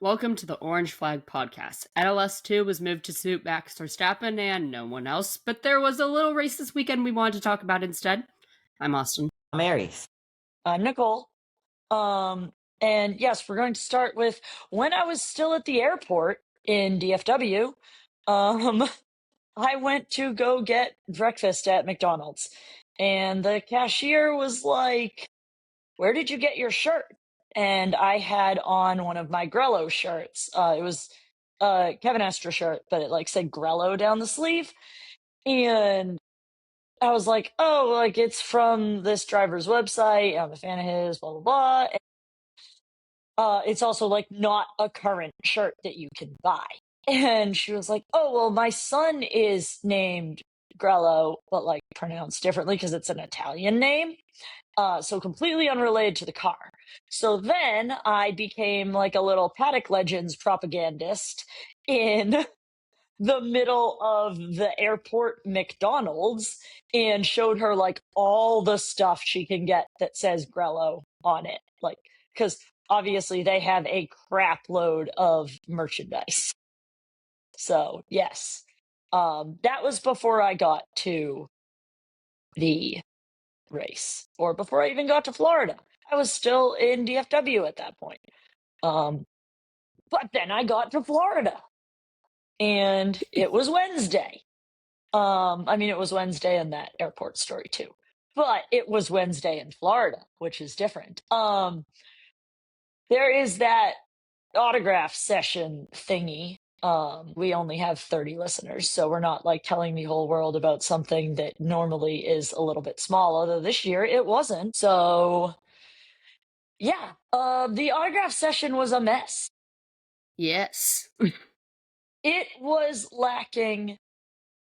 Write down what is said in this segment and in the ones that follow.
Welcome to the Orange Flag Podcast. NLS2 was moved to suit Max Verstappen and no one else, but there was a little race this weekend we wanted to talk about instead. I'm Austin. I'm Aries. I'm Nicole. And yes, we're going to start with when I was still at the airport in DFW. I went to go get breakfast at McDonald's, and the cashier was like, "Where did you get your shirt?" And I had on one of my Grello shirts. It was a Kevin Estra shirt, but it like said Grello down the sleeve. And I was like, "Oh, like it's from this driver's website. I'm a fan of his, blah blah blah." It's also like not a current shirt that you can buy. And she was like, "Oh, well, my son is named Grello, but like pronounced differently because it's an Italian name. So completely unrelated to the car." So then I became like a little Paddock Legends propagandist in the middle of the airport McDonald's and showed her like all the stuff she can get that says Grello on it. Like, because obviously they have a crap load of merchandise. So, yes. That was before I got to the race, or before I even got to Florida. I was still in DFW at that point. But then I got to Florida, and it was Wednesday. It was Wednesday in that airport story too, but it was Wednesday in Florida, which is different. There is that autograph session thingy. We only have 30 listeners, so we're not like telling the whole world about something that normally is a little bit small, although this year it wasn't. So, yeah, the autograph session was a mess. Yes. It was lacking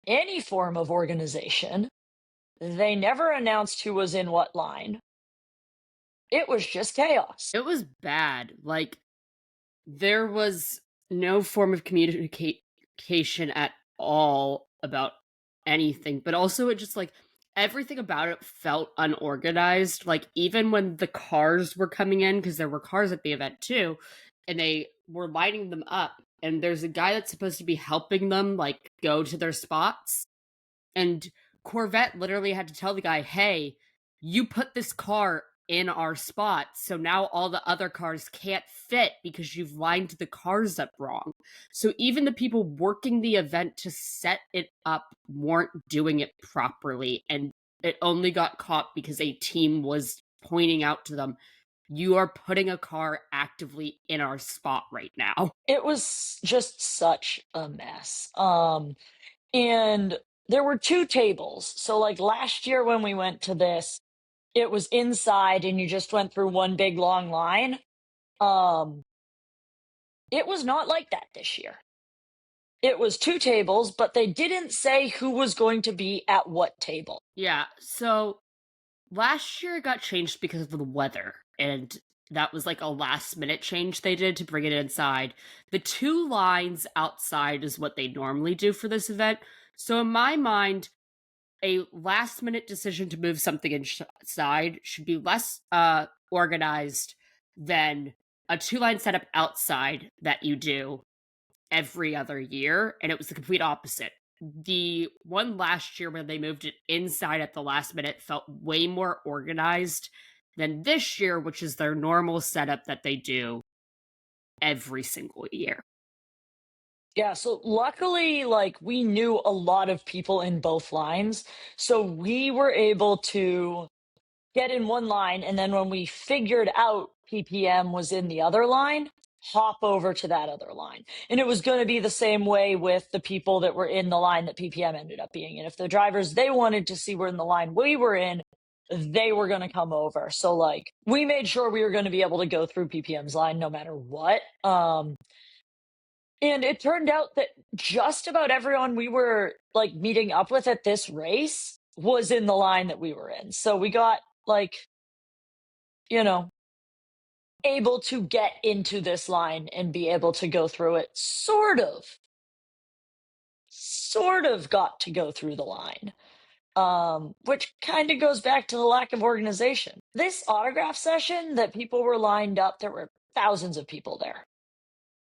any form of organization. They never announced who was in what line. It was just chaos. It was bad. Like, there was no form of communication at all about anything, but also it just like everything about it felt unorganized. Like, even when the cars were coming in, because there were cars at the event too, and they were lining them up, and there's a guy that's supposed to be helping them like go to their spots, and Corvette literally had to tell the guy, "Hey, you put this car in our spot, so now all the other cars can't fit because you've lined the cars up wrong." So even the people working the event to set it up weren't doing it properly, and it only got caught because a team was pointing out to them, "You are putting a car actively in our spot right now." It was just such a mess. And there were two tables. So, like last year when we went to this, it was inside and you just went through one big long line. Um, it was not like that this year. It was two tables, but they didn't say who was going to be at what table. Yeah, so last year it got changed because of the weather, and that was like a last minute change they did to bring it inside. The two lines outside is what they normally do for this event. So in my mind, a last minute decision to move something inside should be less organized than a two-line setup outside that you do every other year, and it was the complete opposite. The one last year when they moved it inside at the last minute felt way more organized than this year, which is their normal setup that they do every single year. Yeah, so luckily, like, we knew a lot of people in both lines. So we were able to get in one line. And then when we figured out PPM was in the other line, hop over to that other line. And it was going to be the same way with the people that were in the line that PPM ended up being in. If the drivers they wanted to see were in the line we were in, they were going to come over. So, like, we made sure we were going to be able to go through PPM's line no matter what. And it turned out that just about everyone we were like meeting up with at this race was in the line that we were in. So we got like, you know, able to get into this line and be able to go through it. Sort of got to go through the line. Which kind of goes back to the lack of organization. This autograph session that people were lined up, there were thousands of people there.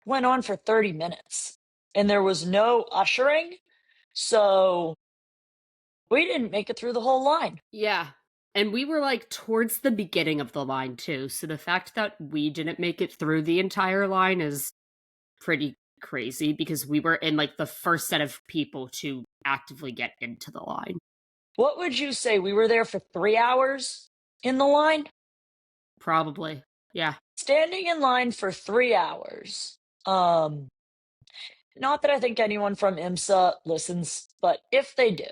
went on for 30 minutes and there was no ushering. So we didn't make it through the whole line. Yeah. And we were like towards the beginning of the line too. So the fact that we didn't make it through the entire line is pretty crazy because we were in like the first set of people to actively get into the line. What would you say? We were there for 3 hours in the line? Probably. Yeah. Standing in line for 3 hours. Not that I think anyone from IMSA listens, but if they do,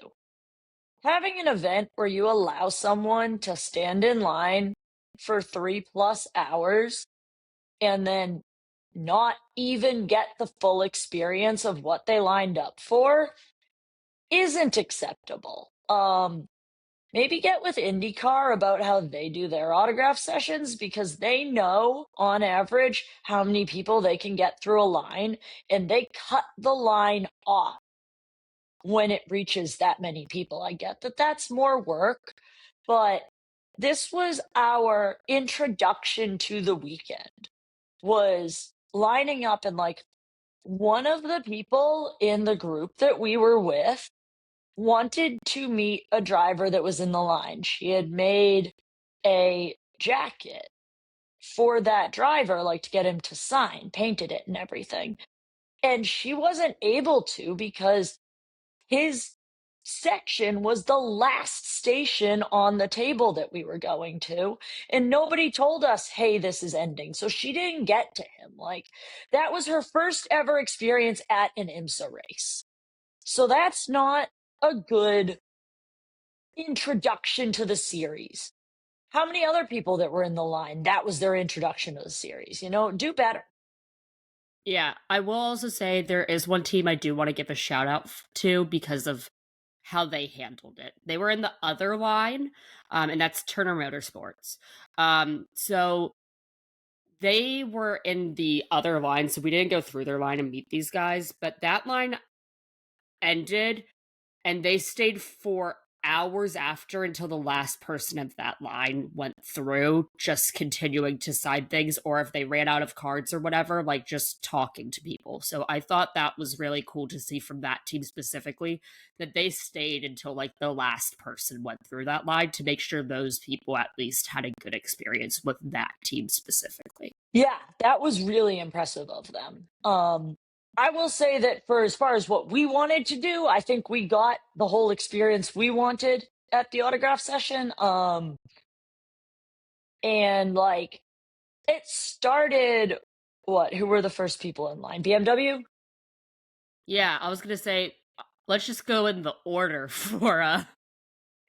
having an event where you allow someone to stand in line for 3+ hours and then not even get the full experience of what they lined up for isn't acceptable. Maybe get with IndyCar about how they do their autograph sessions because they know on average how many people they can get through a line and they cut the line off when it reaches that many people. I get that that's more work, but this was our introduction to the weekend was lining up and like one of the people in the group that we were with wanted to meet a driver that was in the line. She had made a jacket for that driver, like to get him to sign, painted it and everything. And she wasn't able to because his section was the last station on the table that we were going to. And nobody told us, hey, this is ending. So she didn't get to him. Like, that was her first ever experience at an IMSA race. So that's not a good introduction to the series. How many other people that were in the line, that was their introduction to the series? You know, do better. Yeah. I will also say there is one team I do want to give a shout out to because of how they handled it. They were in the other line, and that's Turner Motorsports. So they were in the other line, so we didn't go through their line and meet these guys, but that line ended and they stayed for hours after until the last person of that line went through, just continuing to side things, or if they ran out of cards or whatever, like just talking to people. So I thought that was really cool to see from that team specifically, that they stayed until like the last person went through that line to make sure those people at least had a good experience with that team specifically. Yeah, that was really impressive of them. I will say that for as far as what we wanted to do, I think we got the whole experience we wanted at the autograph session. And like it started what? Who were the first people in line? BMW? Yeah, I was gonna say, let's just go in the order for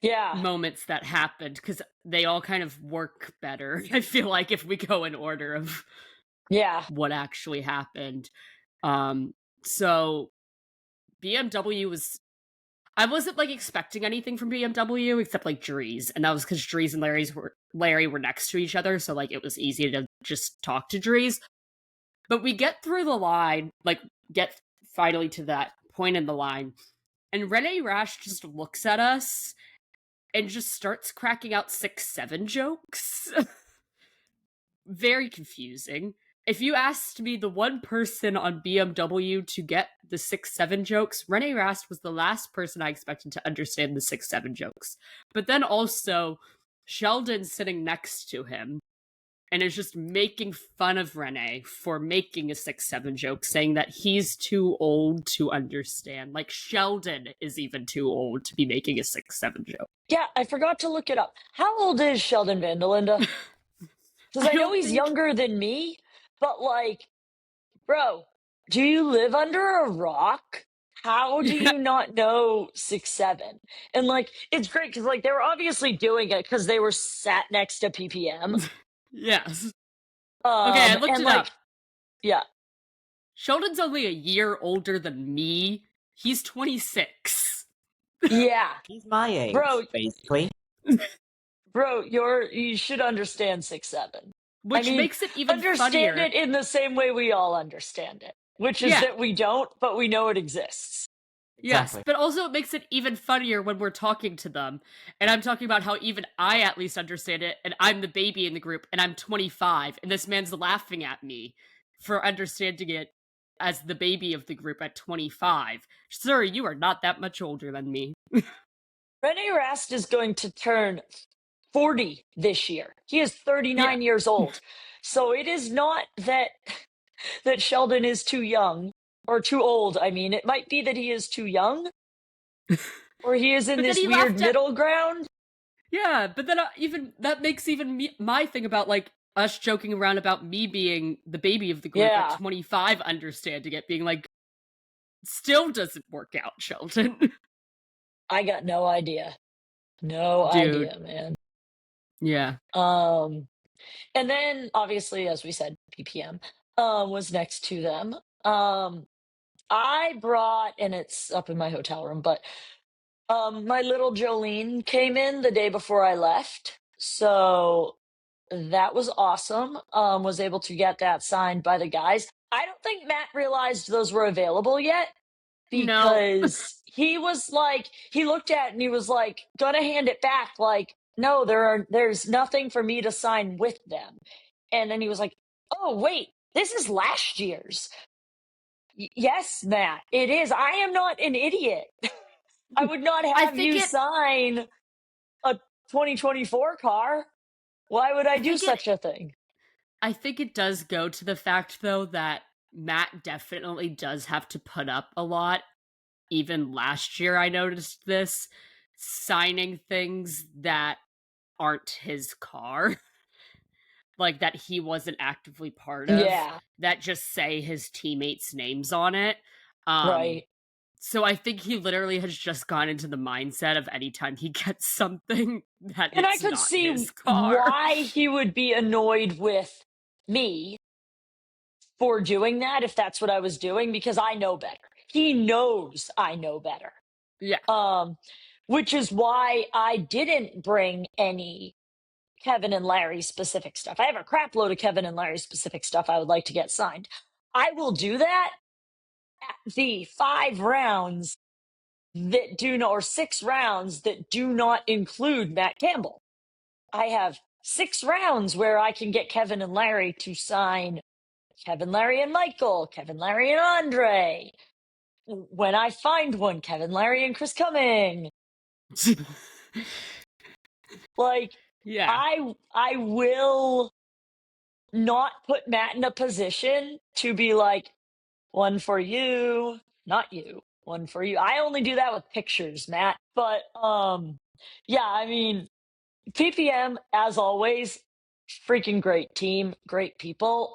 Yeah. moments that happened because they all kind of work better. I feel like if we go in order of Yeah. what actually happened. Um, so BMW was I wasn't like expecting anything from BMW except like Dries, and that was because Dries and Larry were next to each other, so like it was easy to just talk to Dries. But we get through the line, like get finally to that point in the line, and Rene Rash just looks at us and just starts cracking out 6-7 jokes. Very confusing. If you asked me the one person on BMW to get the 6-7 jokes, Rene Rast was the last person I expected to understand the 6-7 jokes. But then also, Sheldon sitting next to him and is just making fun of Rene for making a 6-7 joke, saying that he's too old to understand. Like, Sheldon is even too old to be making a 6-7 joke. Yeah, I forgot to look it up. How old is Sheldon Van de Linde? Because I I know don't he's think. younger than me, but like, bro, do you live under a rock? How do Yeah. you not know 6-7? And like, it's great because like they were obviously doing it because they were sat next to PPM. Yes. Okay, I looked And it up. like, yeah, Sheldon's only a year older than me. He's 26. yeah, He's my age, bro, basically. you should understand 6-7. I Which mean, makes it even understand funnier. it in the same way we all understand it, which is Yeah, that we don't, but we know it exists. yes. Exactly. But also it makes it even funnier when we're talking to them. And I'm talking about how even I at least understand it, and I'm the baby in the group, and I'm 25, and this man's laughing at me for understanding it as the baby of the group at 25. Sir, you are not that much older than me. Rene Rast is going to turn 40 this year. He is Yeah. 39 years old. So it is not that Sheldon is too young or too old. I mean, it might be that he is too young or he is in But then this he weird laughed at middle ground. yeah, but then even that makes even my thing about like us joking around about me being the baby of the group at Yeah, 25 understanding it being like still doesn't work out, Sheldon. I got no idea. No Dude. idea, man. Yeah. Um and then obviously as we said PPM was next to them. Um I brought, and it's up in my hotel room, but my little Jolene came in the day before I left. So that was awesome. Was able to get that signed by the guys. I don't think Matt realized those were available yet No. because he was like, he looked at it and he was like, gonna hand it back. Like, no, there's nothing for me to sign with them. And then he was like, oh, wait, this is last year's. Yes, Matt, it is. I am not an idiot. I would not I have think you it sign a 2024 car. Why would I I do think it such a thing? I think it does go to the fact though that Matt definitely does have to put up a lot. Even last year I noticed this signing things that aren't his car. Like that he wasn't actively part of Yeah, that just say his teammates' names on it. Um, right. so I think he literally has just gone into the mindset of anytime he gets something that And I it's could not see his car. why he would be annoyed with me for doing that if that's what I was doing because I know better. He knows I know better. Yeah. Um, which is why I didn't bring any Kevin and Larry specific stuff. I have a crap load of Kevin and Larry specific stuff I would like to get signed. I will do that at the 5 rounds that do not, or 6 rounds that do not include Matt Campbell. I have 6 rounds where I can get Kevin and Larry to sign Kevin, Larry, and Michael, Kevin, Larry, and Andre. When I find one, Kevin, Larry, and Chris Cumming. Like, Yeah. I will not put Matt in a position to be like, one for you, not you, one for you. I only do that with pictures, Matt. But yeah, I mean, PPM as always, freaking great team, great people.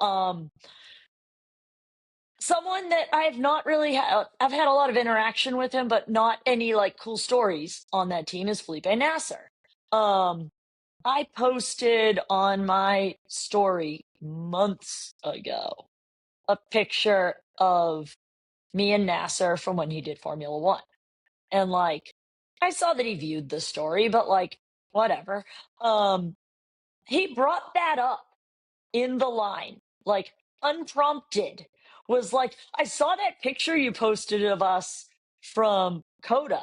Someone that I have not really had, I've had a lot of interaction with him, but not any like cool stories on that team is Felipe Nasser. Um, I posted on my story months ago a picture of me and Nasser from when he did Formula One. And like, I saw that he viewed the story, but like, whatever. Um, he brought that up in the line, like unprompted, was like, I saw that picture you posted of us from Coda.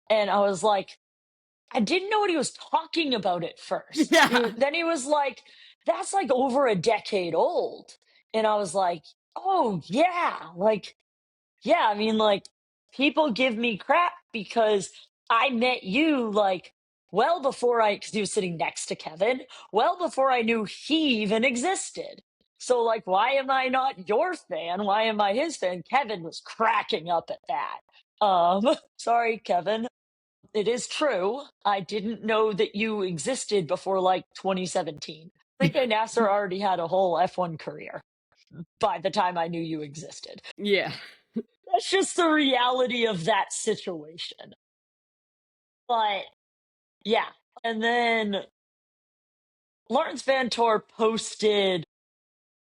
And I was like, I didn't know what he was talking about at first. Yeah. Then he was like, that's like over a decade old. And I was like, oh, yeah. Like, yeah, I mean, like, people give me crap because I met you, like, well before because he was sitting next to Kevin, well before I knew he even existed. So, like, why am I not your fan? Why am I his fan? Kevin was cracking up at that. Sorry, Kevin. It is true. I didn't know that you existed before like 2017. Felipe Nasser already had a whole F1 career by the time I knew you existed. Yeah. That's just the reality of that situation. But yeah. And then Lawrence Van Tor posted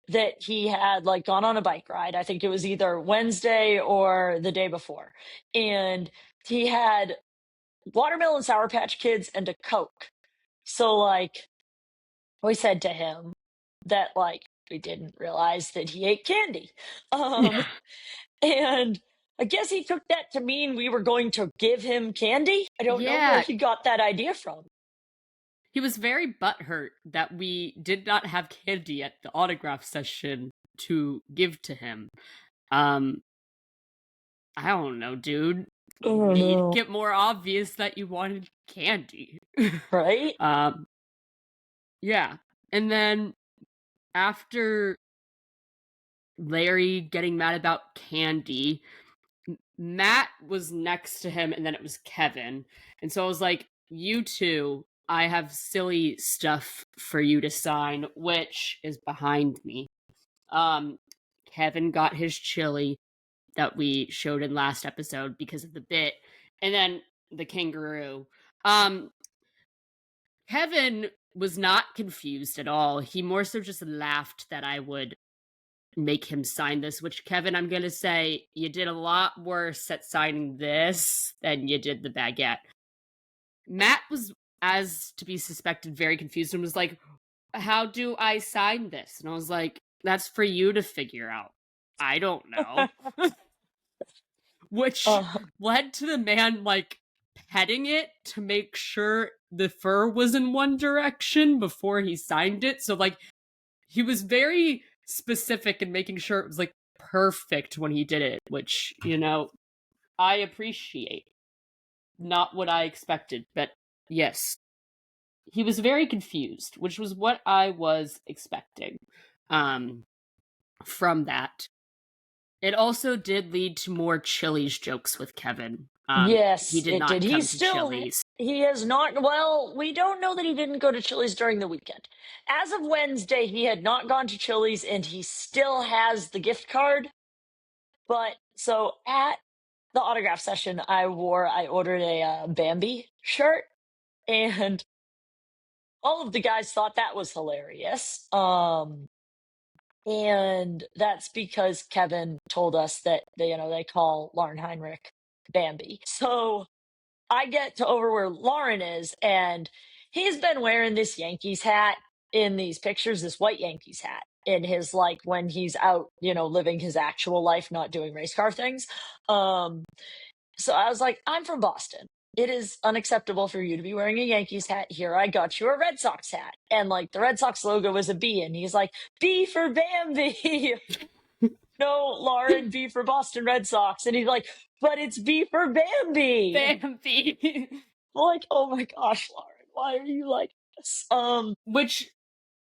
that he had like gone on a bike ride. I think it was either Wednesday or the day before. And he had watermelon Sour Patch Kids and a Coke. So like we said to him that like we didn't realize that he ate candy. Yeah. Um And I guess he took that to mean we were going to give him candy. I don't know where Yeah. he got that idea from. He was very butthurt that we did not have candy at the autograph session to give to him. Um, I don't know, dude. Oh Make no. it more obvious that you wanted candy. Right? um, yeah. And then after Larry getting mad about candy, Matt was next to him, and then it was Kevin. And so I was like, you two, I have silly stuff for you to sign, which is behind me. Um, Kevin got his chili that we showed in last episode because of the bit, and then the kangaroo. Um, Kevin was not confused at all. He more so just laughed that I would make him sign this, which, Kevin, I'm gonna say you did a lot worse at signing this than you did the baguette. Matt was, as to be suspected, very confused and was like, how do I sign this? And I was like, that's for you to figure out. I don't know. Which uh, led to the man, like, petting it to make sure the fur was in one direction before he signed it. So, like, he was very specific in making sure it was, like, perfect when he did it, which, I appreciate. Not what I expected, but yes. He was very confused, which was what I was expecting um, from that. It also did lead to more Chili's jokes with Kevin. He yes, did it did. not He's come to still Chili's. he has not well, we don't know that he didn't go to Chili's during the weekend. As of Wednesday, he had not gone to Chili's and he still has the gift card. But so at the autograph session I ordered a Bambi shirt and all of the guys thought that was hilarious. And that's because Kevin told us that they call Lauren Heinrich Bambi. So I get to over where Lauren is, and he's been wearing this Yankees hat in these pictures, this white Yankees hat in his like when he's out, living his actual life, not doing race car things. Um, so I was like, I'm from Boston. It is unacceptable for you to be wearing a Yankees hat. Here, I got you a Red Sox hat. And like the Red Sox logo was a B, and he's like, B for Bambi. No, Lauren, B for Boston Red Sox. And he's like, but it's B for Bambi. Bambi! Like, oh my gosh, Lauren, why are you like this? Which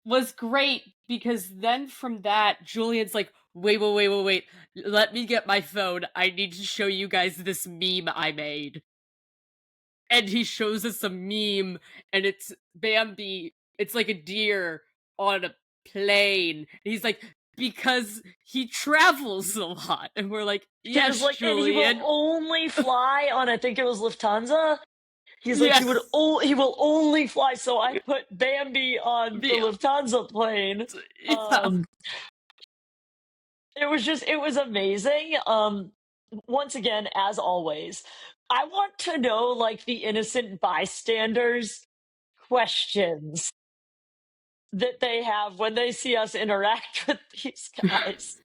was great because then from that, Julian's like, wait. Let me get my phone. I need to show you guys this meme I made. And he shows us a meme, and it's Bambi. It's like a deer on a plane. And he's like, because he travels a lot. And we're like, There's yes, like, and he will Julian. only fly on, I think it was Lufthansa. He's like, Yes. he will only fly. So I put Bambi on the The, Lufthansa plane. yeah. Um, it was amazing. Once again, as always, I want to know like the innocent bystanders questions that they have when they see us interact with these guys.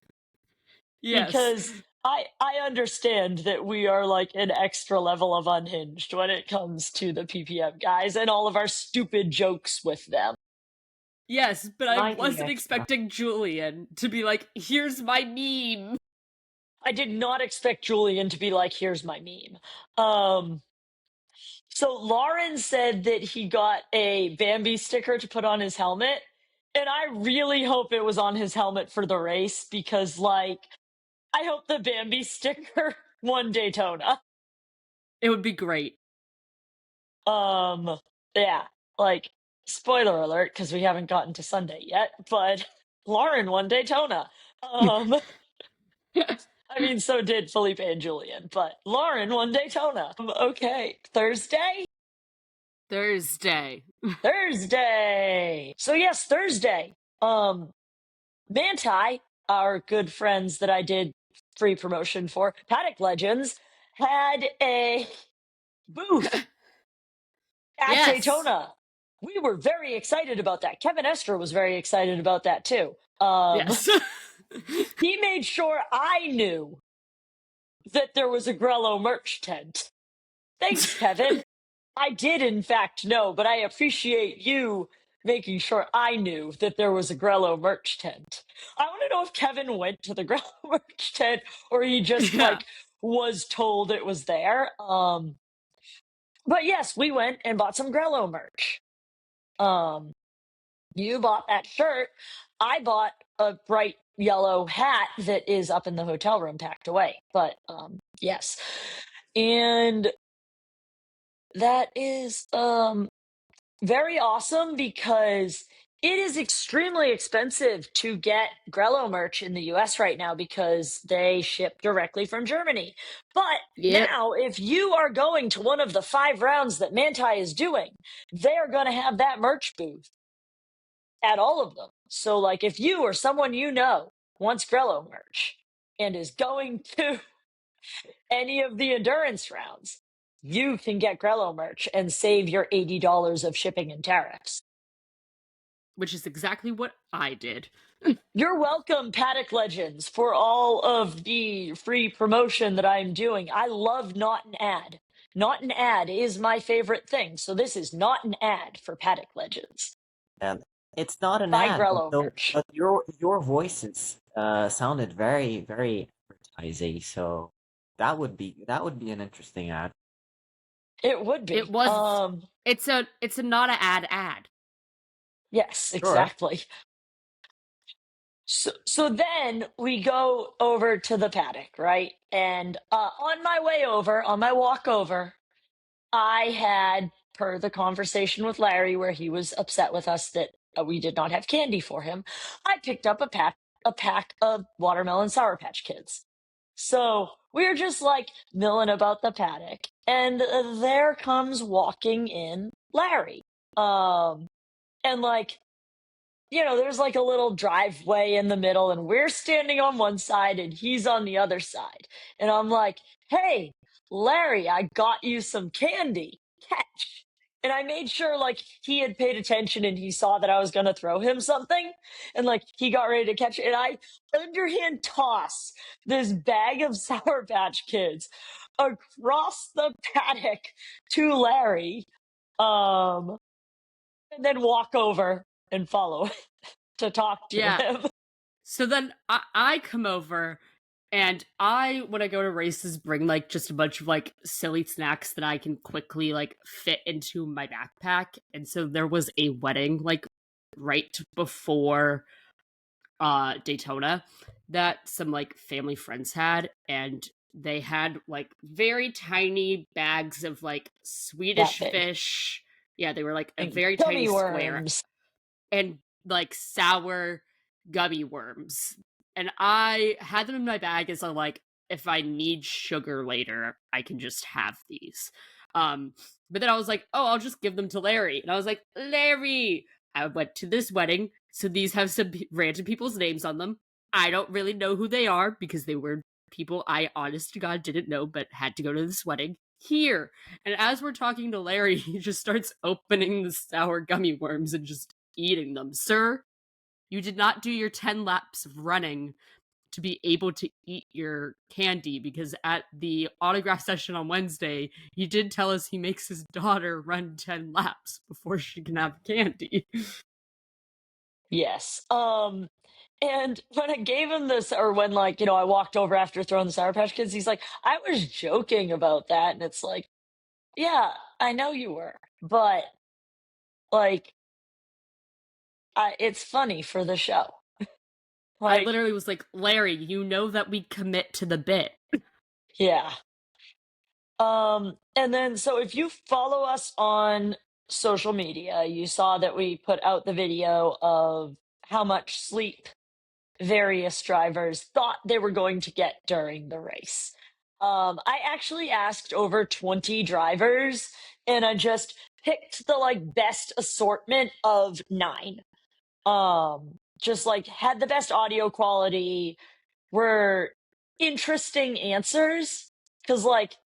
Yes. Because I understand that we are like an extra level of unhinged when it comes to the PPM guys and all of our stupid jokes with them. Yes, but I Slightly wasn't extra. expecting Julian to be like, here's my meme. I did not expect Julian to be like, here's my meme. Um, so Lauren said that he got a Bambi sticker to put on his helmet. And I really hope it was on his helmet for the race because, like, I hope the Bambi sticker won Daytona. It would be great. Um, yeah, like spoiler alert because we haven't gotten to Sunday yet, but Lauren won Daytona. Um, I mean, so did Felipe and Julian, but Lauren won Daytona. Okay, Thursday. Thursday. Thursday. So yes, Thursday. Manti, our good friends that I did free promotion for, Paddock Legends, had a booth at Yes. Daytona. We were very excited about that. Kevin Estre was very excited about that too. Yes. He made sure I knew that there was a Grello merch tent. Thanks, Kevin. I did, in fact, know, but I appreciate you making sure I knew that there was a Grello merch tent. I want to know if Kevin went to the Grello merch tent or he just Yeah, like was told it was there. But yes, we went and bought some Grello merch. Um, you bought that shirt. I bought a bright yellow hat that is up in the hotel room packed away. But yes. And that is very awesome because it is extremely expensive to get Grello merch in the US right now because they ship directly from Germany. But yep. now, if you are going to one of the 5 rounds that Manti is doing, they are going to have that merch booth at all of them. So, like, if you or someone you know wants Grello merch and is going to any of the endurance rounds, you can get Grello merch and save your $80 of shipping and tariffs. Which is exactly what I did. You're welcome, Paddock Legends, for all of the free promotion that I'm doing. I love not an ad. Not an ad is my favorite thing. So this is not an ad for Paddock Legends. And it's not an Buy ad, Grello merch. but your voices sounded very very advertising. So that would be an interesting ad. It would It be. was it's a not a ad. Yes, Sure. exactly. So then we go over to the paddock, right? And on my way over, on my walk over, I had, per the conversation with Larry, where he was upset with us that we did not have candy for him, I picked up a pack of watermelon Sour Patch Kids. So we were just like milling about the paddock, and there comes walking in Larry. And like there's like a little driveway in the middle, and we're standing on one side and he's on the other side. And I'm like, hey, Larry, I got you some candy. Catch. And I made sure like he had paid attention and he saw that I was going to throw him something. And like he got ready to catch it. And I underhand toss this bag of Sour Patch Kids across the paddock to Larry. Um, and then walk over and follow to talk to Yeah. him. So then I come over and I, when I go to races, bring like just a bunch of like silly snacks that I can quickly like fit into my backpack. And so there was a wedding like right before Daytona that some like family friends had, and they had like very tiny bags of like That Swedish big. fish. Yeah, they were like a And very tiny gummy square, worms. and like sour gummy worms. And I had them in my bag as a like, if I need sugar later, I can just have these. Um, but then I was like, oh, I'll just give them to Larry. And I was like, Larry, I went to this wedding, so these have some random people's names on them. I don't really know who they are because they were people I honest to God didn't know but had to go to this wedding. Here. And as we're talking to Larry, he just starts opening the sour gummy worms and just eating them. Sir, you did not do your 10 laps of running to be able to eat your candy, because at the autograph session on Wednesday, he did tell us he makes his daughter run 10 laps before she can have candy. Yes. And when I gave him this, or when like, I walked over after throwing the Sour Patch Kids, he's like, I was joking about that. And it's like, yeah, I know you were. But like it's funny for the show. I Like, literally was like, Larry, you know that we commit to the bit. yeah. And then so if you follow us on social media, you saw that we put out the video of how much sleep various drivers thought they were going to get during the race. I actually asked over 20 drivers and I just picked the like best assortment of 9. Just like had the best audio quality, were interesting answers. Cause like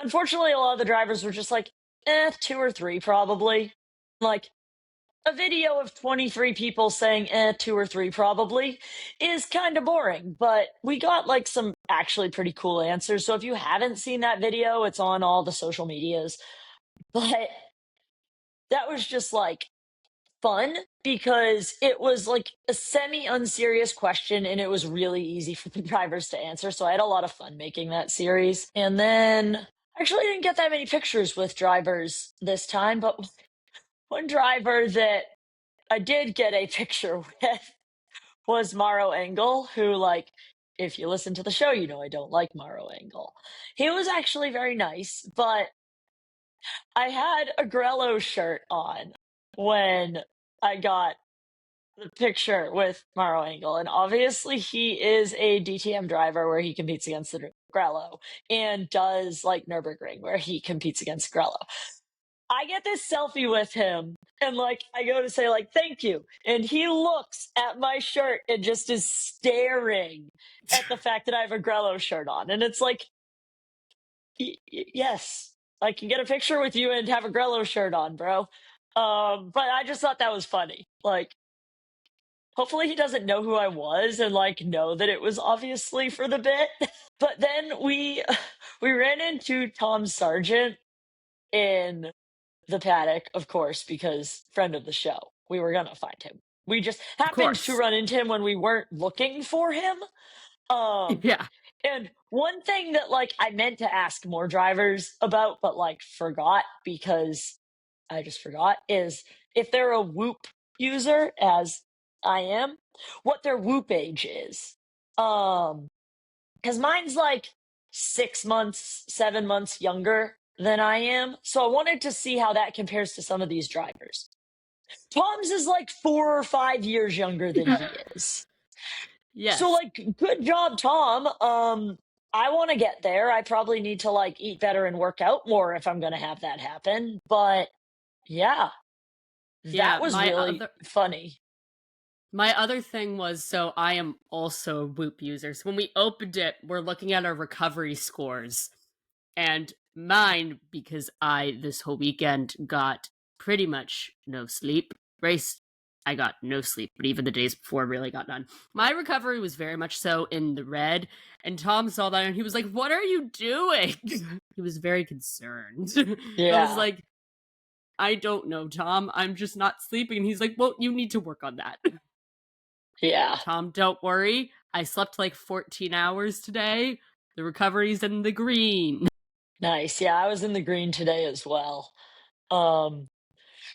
unfortunately, a lot of the drivers were just like, 2 or 3 probably. Like, a video of 23 people saying, 2 or 3 probably is kind of boring. But we got like some actually pretty cool answers. So if you haven't seen that video, it's on all the social medias. But that was just like fun because it was like a semi unserious question and it was really easy for the drivers to answer. So I had a lot of fun making that series. And then actually I didn't get that many pictures with drivers this time, but one driver that I did get a picture with was Maro Engel, who, like, if you listen to the show, you know I don't like Maro Engel. He was actually very nice, but I had a Grello shirt on when I got the picture with Maro Engel, and obviously he is a DTM driver where he competes against the Grello and does like Nürburgring where he competes against Grello. I get this selfie with him and like I go to say like thank you and he looks at my shirt and just is staring at the fact that I have a Grello shirt on and it's like yes, I can get a picture with you and have a Grello shirt on, bro. But I just thought that was funny. Like hopefully he doesn't know who I was and like know that it was obviously for the bit. But then we ran into Tom Sargent in the paddock, of course, because friend of the show. We were gonna find him. We just Of happened to course. run into him when we weren't looking for him. Um, Yeah. and one thing that like I meant to ask more drivers about, but like forgot because I just forgot, is if they're a Whoop user, as I am, what their Whoop age is. Because mine's like 6 months, 7 months younger than I am. So I wanted to see how that compares to some of these drivers. Tom's is like 4 or 5 years younger than he is. So Yes. like good job, Tom. I want to get there. I probably need to like eat better and work out more if I'm going to have that happen. But yeah, that Yeah, was really funny. my other thing was, so I am also a Whoop user. So when we opened it, we're looking at our recovery scores. And mine, because I this whole weekend got pretty much no sleep. Race, I got no sleep, but even the days before really got none. My recovery was very much so in the red. And Tom saw that and he was like, "What are you doing?" He was very concerned. I was Yeah. like, "I don't know, Tom. I'm just not sleeping." And he's like, "Well, you need to work on that." Yeah. Tom, don't worry. I slept like 14 hours today. The recovery's in the green. Nice. Yeah, I was in the green today as well. Um,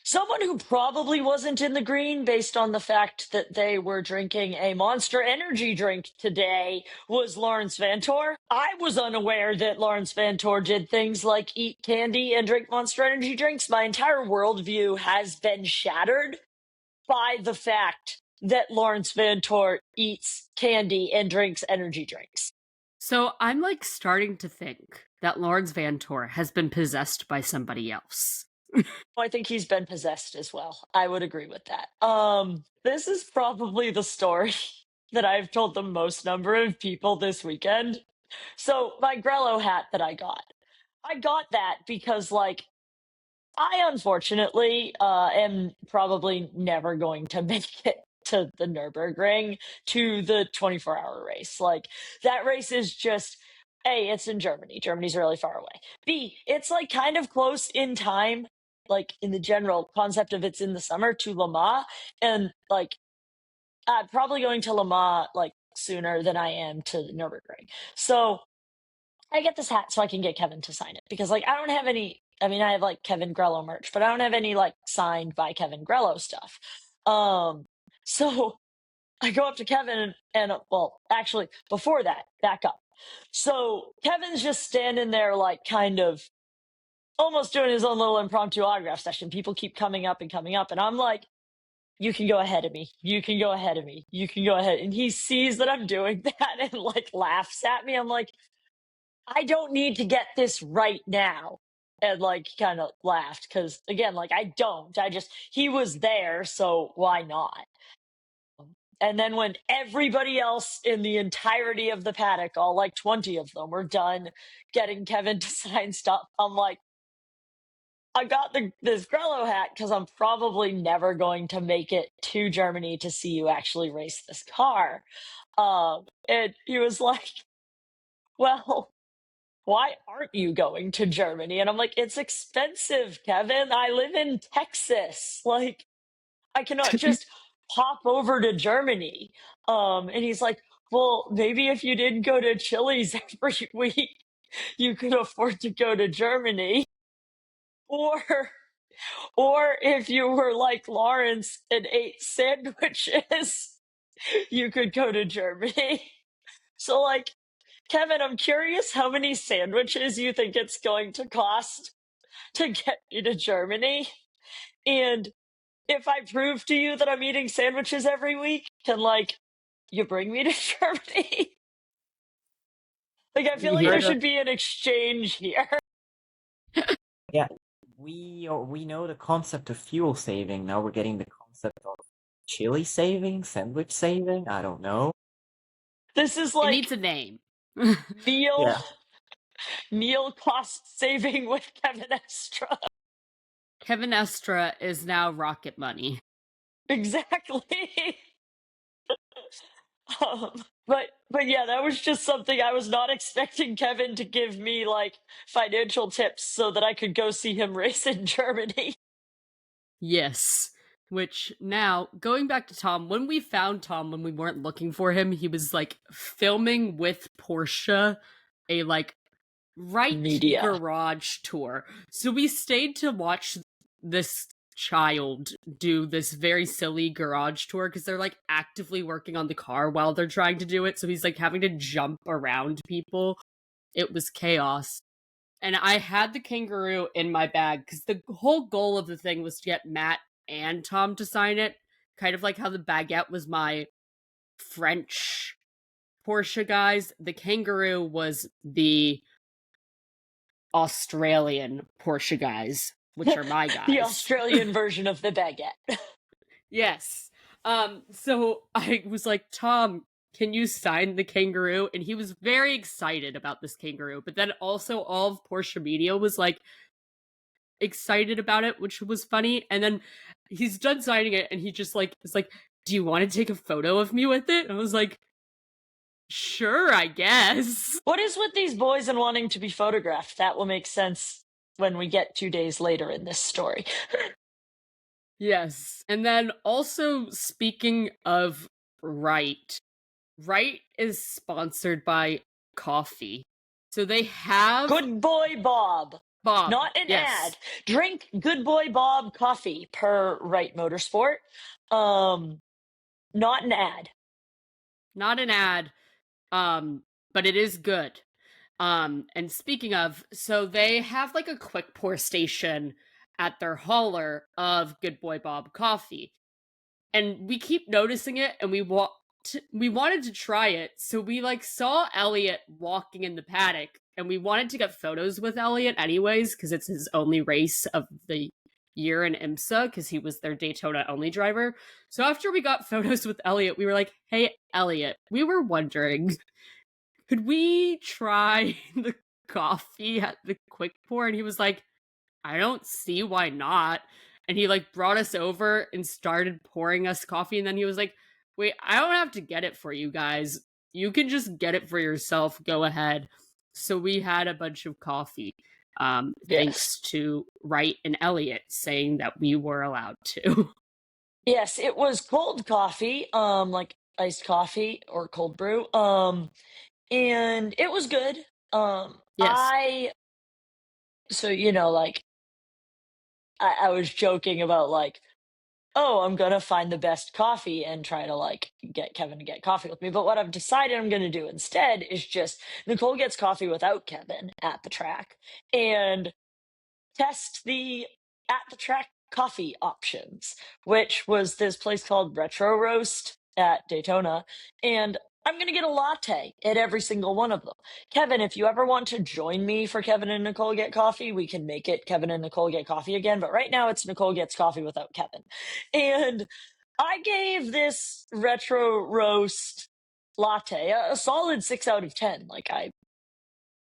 Someone who probably wasn't in the green based on the fact that they were drinking a Monster Energy drink today was Lawrence Vantor. I was unaware that Lawrence Vantor did things like eat candy and drink Monster Energy drinks. My entire worldview has been shattered by the fact that Lawrence Vantor eats candy and drinks energy drinks. So I'm like starting to think that Lawrence Vantor has been possessed by somebody else. I think he's been possessed as well. I would agree with that. This is probably the story that I've told the most number of people this weekend. So my Grello hat that I got that because like I unfortunately am probably never going to make it to the Nürburgring to the 24-hour race. Like that race is just A, it's in Germany. Germany's really far away. B, it's like kind of close in time, like in the general concept of it's in the summer to Le Mans. And like probably going to Le Mans like sooner than I am to the Nürburgring. So I get this hat so I can get Kevin to sign it because like I don't have any. I mean, I have like Kevin Grello merch, but I don't have any like signed by Kevin Grello stuff. So I go up to Kevin and well, actually before that, back up. So Kevin's just standing there like kind of almost doing his own little impromptu autograph session. People keep coming up, and I'm like, you can go ahead of me. You can go ahead of me. You can go ahead. And he sees that I'm doing that and like laughs at me. I'm like, I don't need to get this right now. And like kind of laughed because again, like I don't. He was there, so why not? And then when everybody else in the entirety of the paddock, all like 20 of them, were done getting Kevin to sign stuff, I'm like, I got this Grello hat because I'm probably never going to make it to Germany to see you actually race this car. And he was like, well, why aren't you going to Germany? And I'm like, it's expensive, Kevin. I live in Texas. Like, I cannot just pop over to Germany. And he's like, well, maybe if you didn't go to Chili's every week, you could afford to go to Germany. Or or if you were like Lawrence and ate sandwiches, you could go to Germany. So like, Kevin, I'm curious how many sandwiches you think it's going to cost to get me to Germany. And if I prove to you that I'm eating sandwiches every week, can like you bring me to Germany? Like I feel We like there heard of should be an exchange here. yeah. We know the concept of fuel saving. Now we're getting the concept of chili saving, sandwich saving. I don't know. This is It needs like a name. meal Yeah. meal cost saving with Kevin Estra. Kevin Estra is now Rocket Money. Exactly. But yeah, that was just something I was not expecting Kevin to give me like financial tips so that I could go see him race in Germany. Yes. Which now, going back to Tom, when we found Tom when we weren't looking for him, he was like filming with Portia a like right Media. garage tour. So we stayed to watch this child do this very silly garage tour because they're like actively working on the car while they're trying to do it. So he's like having to jump around people. It was chaos. And I had the kangaroo in my bag because the whole goal of the thing was to get Matt and Tom to sign it. Kind of like how the baguette was my French Porsche guys. The kangaroo was the Australian Porsche guys, which are my The guys. Australian version of the baguette. Yes. So I was like, Tom, can you sign the kangaroo? And he was very excited about this kangaroo. But then also all of Porsche media was like excited about it, which was funny. And then he's done signing it and he just like is like, do you want to take a photo of me with it? And I was like, sure, I guess. What is with these boys and wanting to be photographed? That will make sense when we get 2 days later in this story. Yes. And then also speaking of Right, Right is sponsored by coffee. So they have Good Boy Bob. Bob. Not an Yes. ad. Drink Good Boy Bob coffee per Right Motorsport. Not an ad. Not an ad. But it is good. And speaking of, so they have like a quick pour station at their hauler of Good Boy Bob coffee. And we keep noticing it and we wanted to try it. So we like saw Elliot walking in the paddock and we wanted to get photos with Elliot anyways because it's his only race of the year in IMSA because he was their Daytona only driver. So after we got photos with Elliot, we were like, "Hey Elliot, we were wondering, could we try the coffee at the quick pour?" And he was like, I don't see why not. And he like brought us over and started pouring us coffee. And then he was like, wait, I don't have to get it for you guys. You can just get it for yourself. Go ahead. So we had a bunch of coffee. Yes. Thanks to Wright and Elliot saying that we were allowed to. Yes, it was cold coffee, like iced coffee or cold brew. And it was good. Yes. So like I was joking about like, oh, I'm gonna find the best coffee and try to like get Kevin to get coffee with me. But what I've decided I'm gonna do instead is just Nicole gets coffee without Kevin at the track and test the at the track coffee options, which was this place called Retro Roast at Daytona. And I'm going to get a latte at every single one of them. Kevin, if you ever want to join me for Kevin and Nicole Get Coffee, we can make it Kevin and Nicole Get Coffee again. But right now it's Nicole Gets Coffee without Kevin. And I gave this Retro Roast latte a solid 6 out of 10. Like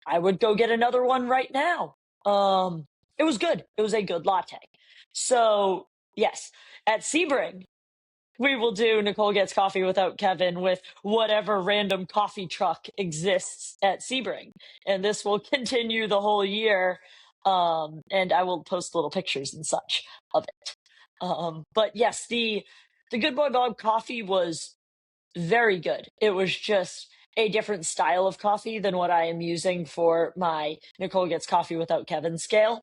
I would go get another one right now. It was good. It was a good latte. So, yes, at Sebring, we will do Nicole Gets Coffee without Kevin with whatever random coffee truck exists at Sebring. And this will continue the whole year. And I will post little pictures and such of it. But yes, the Good Boy Bob coffee was very good. It was just a different style of coffee than what I am using for my Nicole Gets Coffee Without Kevin scale.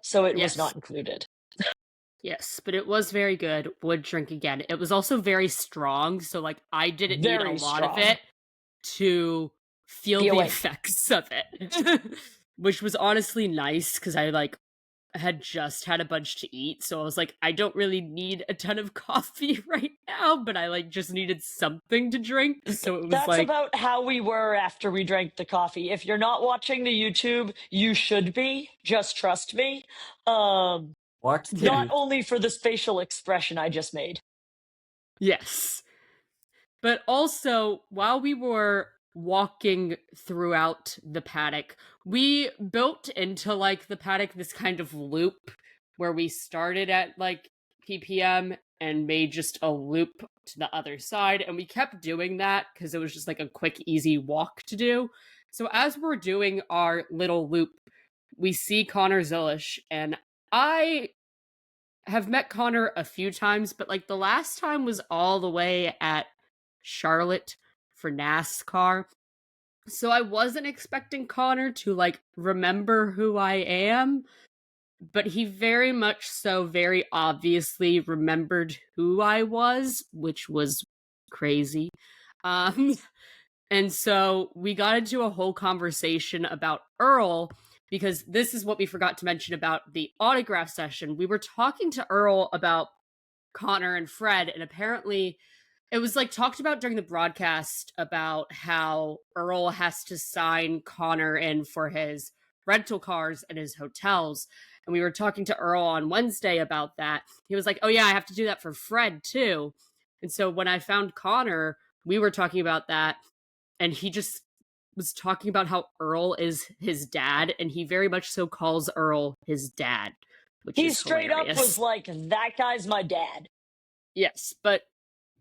So it was Yes. not included. Yes, but it was very good. Would drink again. It was also very strong, so like I didn't need a Very lot of strong. it to feel Be the awake. effects of it. Which was honestly nice because I like had just had a bunch to eat, so I was like, I don't really need a ton of coffee right now, but I like just needed something to drink. So it was That's like, about how we were after we drank the coffee. If you're not watching the YouTube, you should be. Just trust me. Watch yeah, Not the only for this facial expression I just made. yes. But also, while we were walking throughout the paddock, we built into like the paddock this kind of loop where we started at like ppm and made just a loop to the other side. And we kept doing that because it was just like a quick, easy walk to do. So as we're doing our little loop, we see Connor Zilish, and I have met Connor a few times, but like the last time was all the way at Charlotte for NASCAR. So I wasn't expecting Connor to like remember who I am, but he very much so very obviously remembered who I was, which was crazy. Um and so we got into a whole conversation about Earl because this is what we forgot to mention about the autograph session. We were talking to Earl about Connor and Fred, and apparently it was like talked about during the broadcast about how Earl has to sign Connor in for his rental cars and his hotels. And we were talking to Earl on Wednesday about that. He was like, "Oh yeah, I have to do that for Fred too." And so when I found Connor, we were talking about that, and he just was talking about how Earl is his dad, and he very much so calls Earl his dad, which He is straight up was hilarious. like, that guy's my dad. Yes, but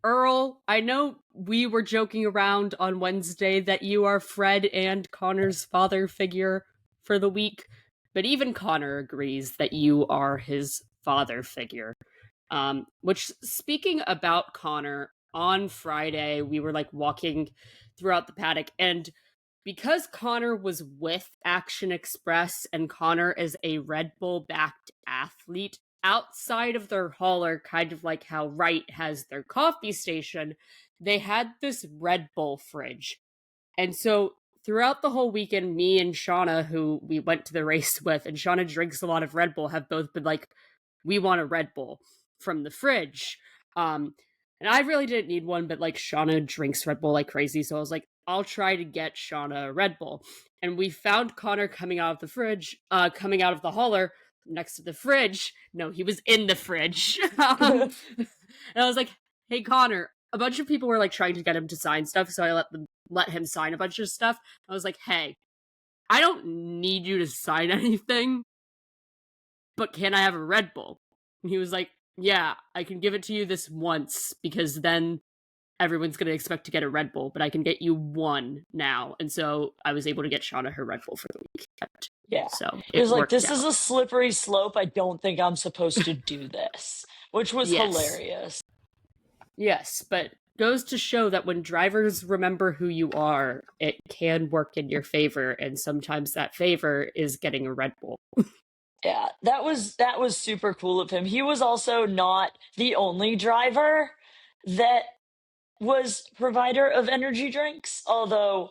Earl, I know we were joking around on Wednesday that you are Fred and Connor's father figure for the week, but even Connor agrees that you are his father figure. Which, speaking about Connor, on Friday, we were like walking throughout the paddock, and because Connor was with Action Express and Connor is a Red Bull backed athlete, outside of their hauler, kind of like how Wright has their coffee station, they had this Red Bull fridge. And so throughout the whole weekend, me and Shauna, who we went to the race with, and Shauna drinks a lot of Red Bull, have both been like, we want a Red Bull from the fridge. And I really didn't need one, but like Shauna drinks Red Bull like crazy. So I was like, I'll try to get Shauna a Red Bull. And we found Connor coming out of the fridge, coming out of the hauler next to the fridge. No, he was in the fridge. And I was like, hey, Connor, a bunch of people were like trying to get him to sign stuff. So I let him sign a bunch of stuff. I was like, hey, I don't need you to sign anything, but can I have a Red Bull? And he was like, yeah, I can give it to you this once because then everyone's going to expect to get a Red Bull, but I can get you one now. And so I was able to get Shauna her Red Bull for the weekend. Yeah. So He it was like, worked this out. is a slippery slope. I don't think I'm supposed to do this, which was Yes. hilarious. Yes, but goes to show that when drivers remember who you are, it can work in your favor, and sometimes that favor is getting a Red Bull. Yeah, that was super cool of him. He was also not the only driver that was provider of energy drinks, although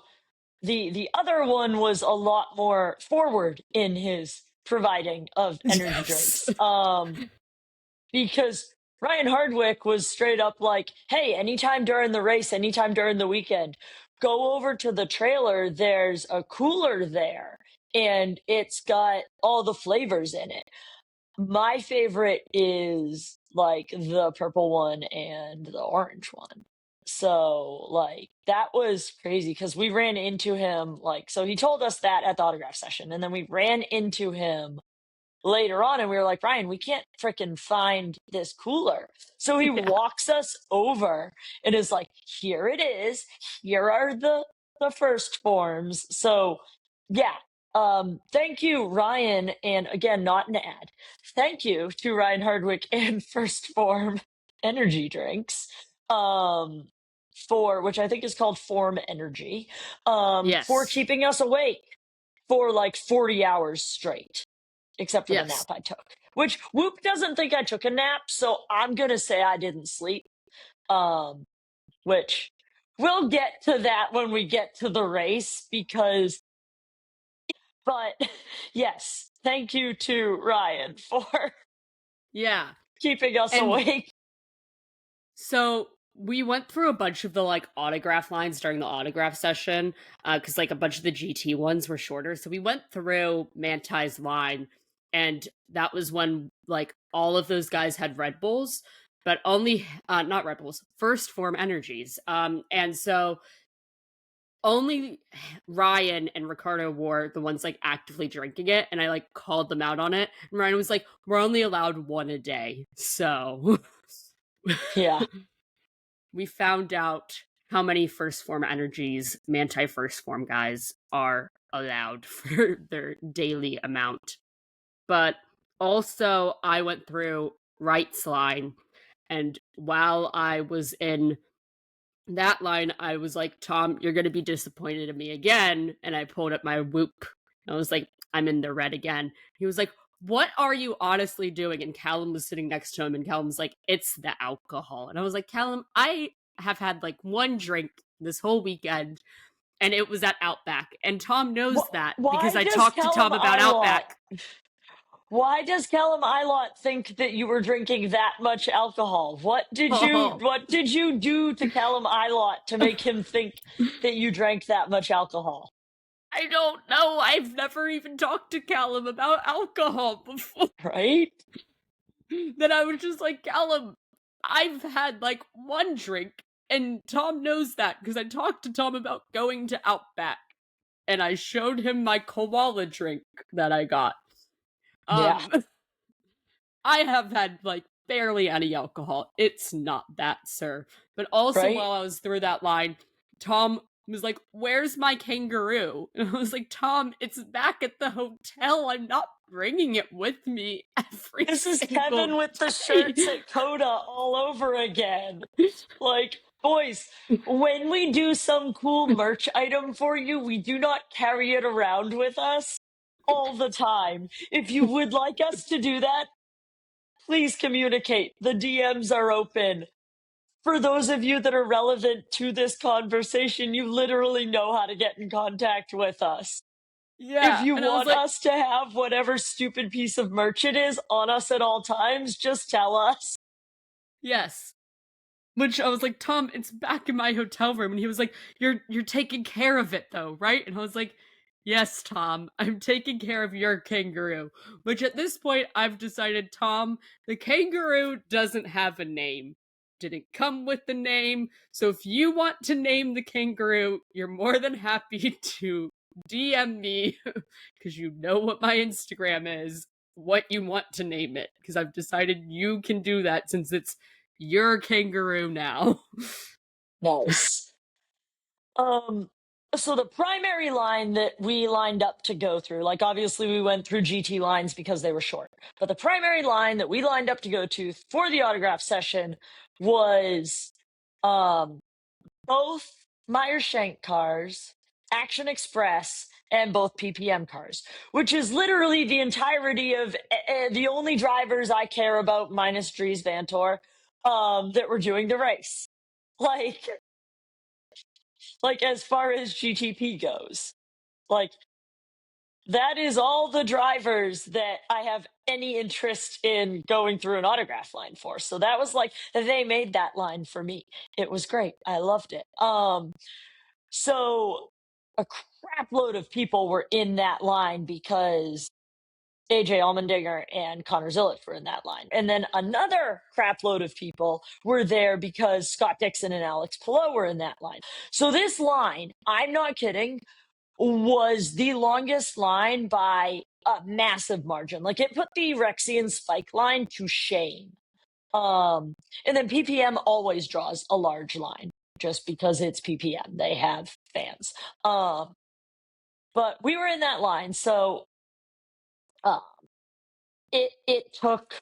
the other one was a lot more forward in his providing of energy Yes. drinks. Because Ryan Hardwick was straight up like, hey, anytime during the race, anytime during the weekend, go over to the trailer. There's a cooler there and it's got all the flavors in it. My favorite is like the purple one and the orange one. So, like, that was crazy because we ran into him. Like, so he told us that at the autograph session, and then we ran into him later on and we were like, Ryan, we can't freaking find this cooler. So he Yeah. walks us over and is like, here it is. Here are the first forms. So yeah. Thank you, Ryan. And again, not an ad. thank you to Ryan Hardwick and First Form energy drinks. For which I think is called Form Energy. For Yes. keeping us awake for like 40 hours straight, except for the Yes. nap I took. Which Whoop doesn't think I took a nap, so I'm gonna say I didn't sleep. Which we'll get to that when we get to the race because but yes, thank you to Ryan for Yeah. keeping us And awake. so we went through a bunch of the like autograph lines during the autograph session, because like a bunch of the GT ones were shorter. So we went through Mantai's line, and that was when like all of those guys had Red Bulls, but only not Red Bulls, First Form Energies. And so only Ryan and Ricardo were the ones like actively drinking it, and I like called them out on it. And Ryan was like, "We're only allowed one a day," so. Yeah, We found out how many first form energies Manti first form guys are allowed for their daily amount. But also, I went through Wright's line, and while I was in that line, I was like, Tom, you're going to be disappointed in me again. And I pulled up my whoop. I was like, I'm in the red again. He was like, what are you honestly doing? And Callum was sitting next to him, and Callum was like, it's the alcohol. And I was like, Callum, I have had like one drink this whole weekend, and it was at Outback. And Tom knows that because why I does talked to Callum Tom about Ilott Outback. Why does Callum Ilott think that you were drinking that much alcohol? Oh, What did you do to Callum Ilott to make him think that you drank that much alcohol? I don't know. I've never even talked to Callum about alcohol before. Right? Then I was just like, Callum, I've had like one drink, and Tom knows that because I talked to Tom about going to Outback, and I showed him my koala drink that I got. Yeah, Um, I have had like barely any alcohol. It's not that, sir. But also, right? while I was through that line, Tom was like, "Where's my kangaroo?" And I was like, "Tom, it's back at the hotel. I'm not bringing it with me every This is Kevin single with the day." shirts at Coda all over again. Like, boys, when we do some cool merch item for you, we do not carry it around with us all the time. If you would like us to do that, please communicate. The DMs are open. For those of you that are relevant to this conversation, you literally know how to get in contact with us. If Yeah, you and I was want like, us to have whatever stupid piece of merch it is on us at all times, just tell us. yes. Which I was like, Tom, it's back in my hotel room. And he was like, You're taking care of it though, right? And I was like, yes, Tom, I'm taking care of your kangaroo. Which at this point I've decided, Tom, the kangaroo doesn't have a name. Didn't come with the name. So if you want to name the kangaroo, you're more than happy to DM me because you know what my Instagram is, what you want to name it. Because I've decided you can do that since it's your kangaroo now. Nice. Um, so the primary line that we lined up to go through, like obviously we went through GT lines because they were short, but the primary line that we lined up to go to for the autograph session was um both Meyershank cars, Action Express, and both PPM cars, which is literally the entirety of the only drivers I care about, minus Dries Vantor, that were doing the race. Like, like as far as GTP goes, like that is all the drivers that I have any interest in going through an autograph line for. So that was like they made that line for me. It was great. I loved it. So a crap load of people were in that line because AJ Allmendinger and Connor Zillett were in that line. And then another crap load of people were there because Scott Dixon and Alex Pillow were in that line. So this line, I'm not kidding, was the longest line by a massive margin. Like it put the Rexian Spike line to shame. And then PPM always draws a large line just because it's PPM. They have fans. But we were in that line. So uh, it took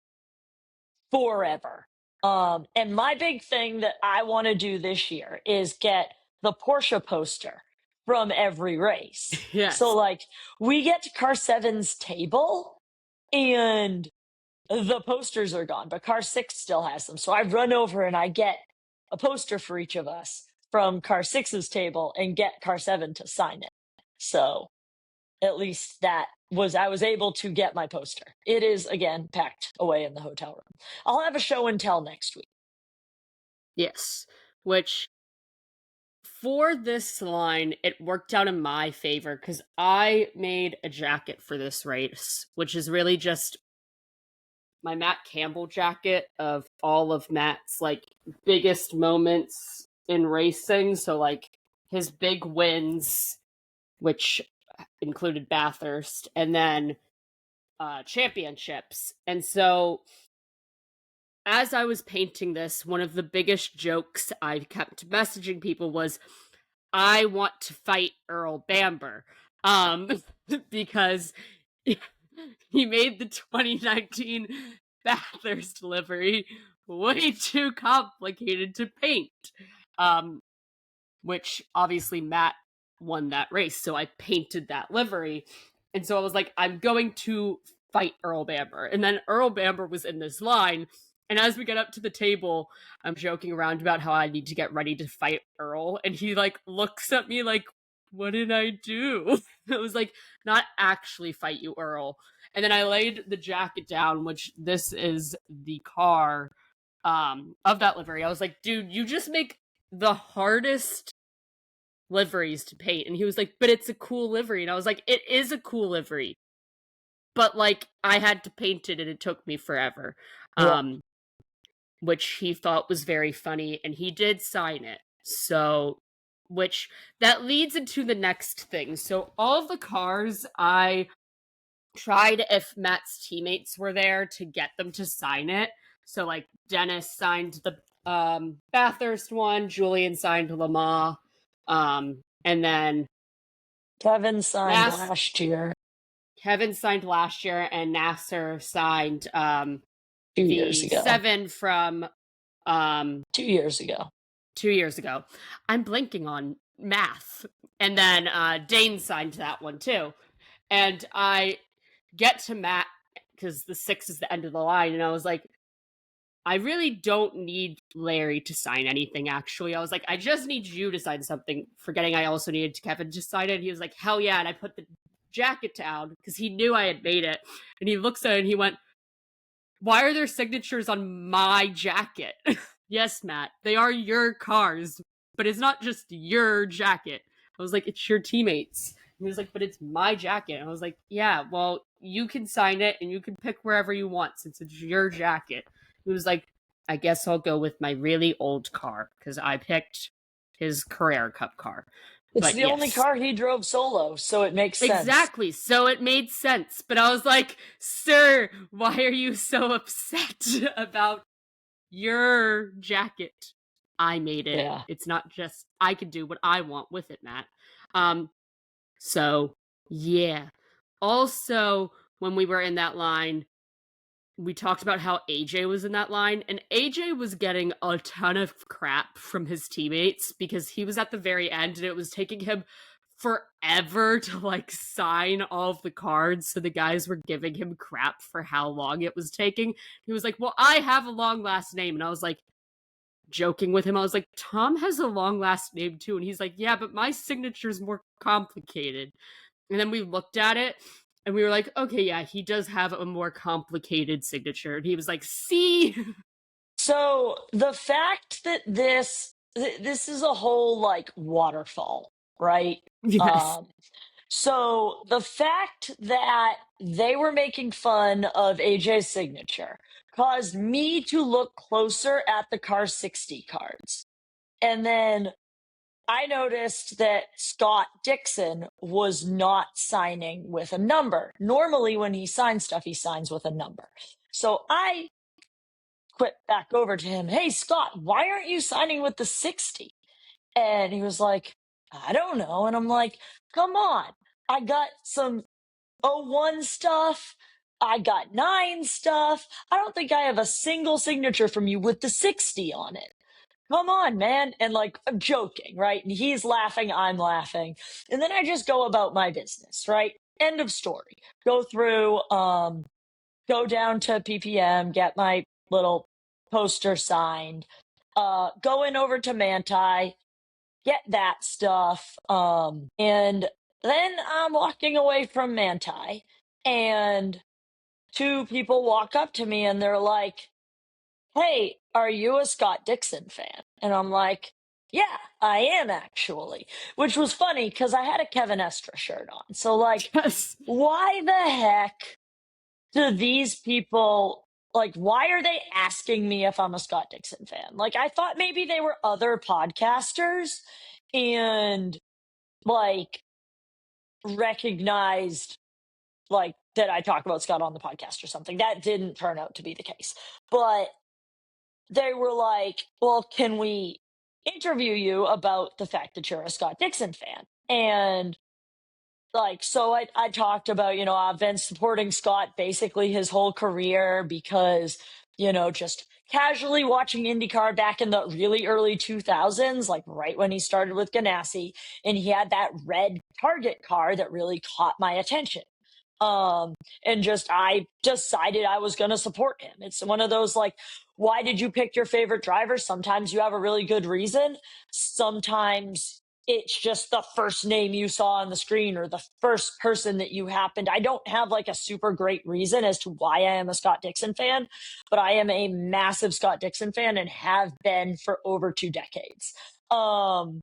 forever. And my big thing that I want to do this year is get the Porsche poster from every race. So Yes. like we get to Car 7's table and the posters are gone, but Car 6 still has them. So I run over and I get a poster for each of us from Car 6's table and get Car 7 to sign it. So at least I was able to get my poster. It is again packed away in the hotel room. I'll have a show and tell next week. Yes. Which for this line, it worked out in my favor because I made a jacket for this race, which is really just my Matt Campbell jacket of all of Matt's like biggest moments in racing. So like his big wins, which included Bathurst, and then championships. And so as I was painting this, one of the biggest jokes I kept messaging people was, I want to fight Earl Bamber. Because he made the 2019 Bathurst livery way too complicated to paint. Which obviously Matt won that race, so I painted that livery. And so I was like, I'm going to fight Earl Bamber. And then Earl Bamber was in this line. And as we get up to the table, I'm joking around about how I need to get ready to fight Earl. And he like looks at me like, what did I do? It was like, not actually fight you, Earl. And then I laid the jacket down, which this is the car of that livery. I was like, dude, you just make the hardest liveries to paint. And he was like, but it's a cool livery. And I was like, it is a cool livery. But like I had to paint it and it took me forever. Yeah. Which he thought was very funny, and he did sign it. So which that leads into the next thing. So all of the cars, I tried if Matt's teammates were there to get them to sign it. So like Dennis signed the Bathurst one, Julian signed Le Mans, and then Kevin signed last year. Kevin signed last year, and Nasser signed 2 years ago. 7 from 2 years ago. 2 years ago. I'm blanking on math. And then Dane signed that one too. And I get to Matt because the 6 is the end of the line, and I was like, I really don't need Larry to sign anything, actually. I was like, I just need you to sign something, forgetting I also needed Kevin to sign it. And he was like, hell yeah. And I put the jacket down because he knew I had made it. And he looks at it and he went, why are there signatures on my jacket? Yes, Matt, they are your cars, but it's not just your jacket. I was like, it's your teammates. And he was like, but it's my jacket. And I was like, yeah, well, you can sign it and you can pick wherever you want since it's your jacket. He was like, I guess I'll go with my really old car because I picked his Carrera Cup car. It's But the only car he drove solo, so it makes sense. Exactly. So it made sense. But I was like, sir, why are you so upset about your jacket? I made it. Yeah. It's not just I can do what I want with it, Matt. So yeah. Also, when we were in that line, we talked about how AJ was in that line, and AJ was getting a ton of crap from his teammates because he was at the very end and it was taking him forever to like sign all of the cards. So the guys were giving him crap for how long it was taking. He was like, well, I have a long last name. And I was like, joking with him, I was like, Tom has a long last name too. And he's like, yeah, but my signature's more complicated. And then we looked at it and we were like, okay, yeah, he does have a more complicated signature. And he was like, see? So the fact that this is a whole like waterfall, right? Yes. So the fact that they were making fun of AJ's signature caused me to look closer at the Car 60 cards. And then I noticed that Scott Dixon was not signing with a number. Normally, when he signs stuff, he signs with a number. So I quit back over to him. Hey, Scott, why aren't you signing with the 60? And he was like, I don't know. And I'm like, come on. I got some '01 stuff. I got 9 stuff. I don't think I have a single signature from you with the 60 on it. Come on, man. And like, I'm joking, right? And he's laughing, I'm laughing. And then I just go about my business, right? End of story. Go through, go down to PPM, get my little poster signed, going over to Manti, get that stuff. And then I'm walking away from Manti, and 2 people walk up to me and they're like, "Hey, are you a Scott Dixon fan?" And I'm like, "Yeah, I am actually." Which was funny because I had a Kevin Estra shirt on. So, like, Yes. why the heck do these people, like, why are they asking me if I'm a Scott Dixon fan? Like, I thought maybe they were other podcasters and, like, recognized, like, that I talk about Scott on the podcast or something. That didn't turn out to be the case. But they were like, "Well, can we interview you about the fact that you're a Scott Dixon fan?" And like, so I talked about, I've been supporting Scott basically his whole career because, just casually watching IndyCar back in the really early 2000s, like right when he started with Ganassi, and he had that red Target car that really caught my attention. Um, and just I decided I was going to support him. It's one of those like, why did you pick your favorite driver? Sometimes you have a really good reason. Sometimes it's just the first name you saw on the screen or the first person that you happened. I don't have like a super great reason as to why I am a Scott Dixon fan, but I am a massive Scott Dixon fan and have been for over 2 decades. Um,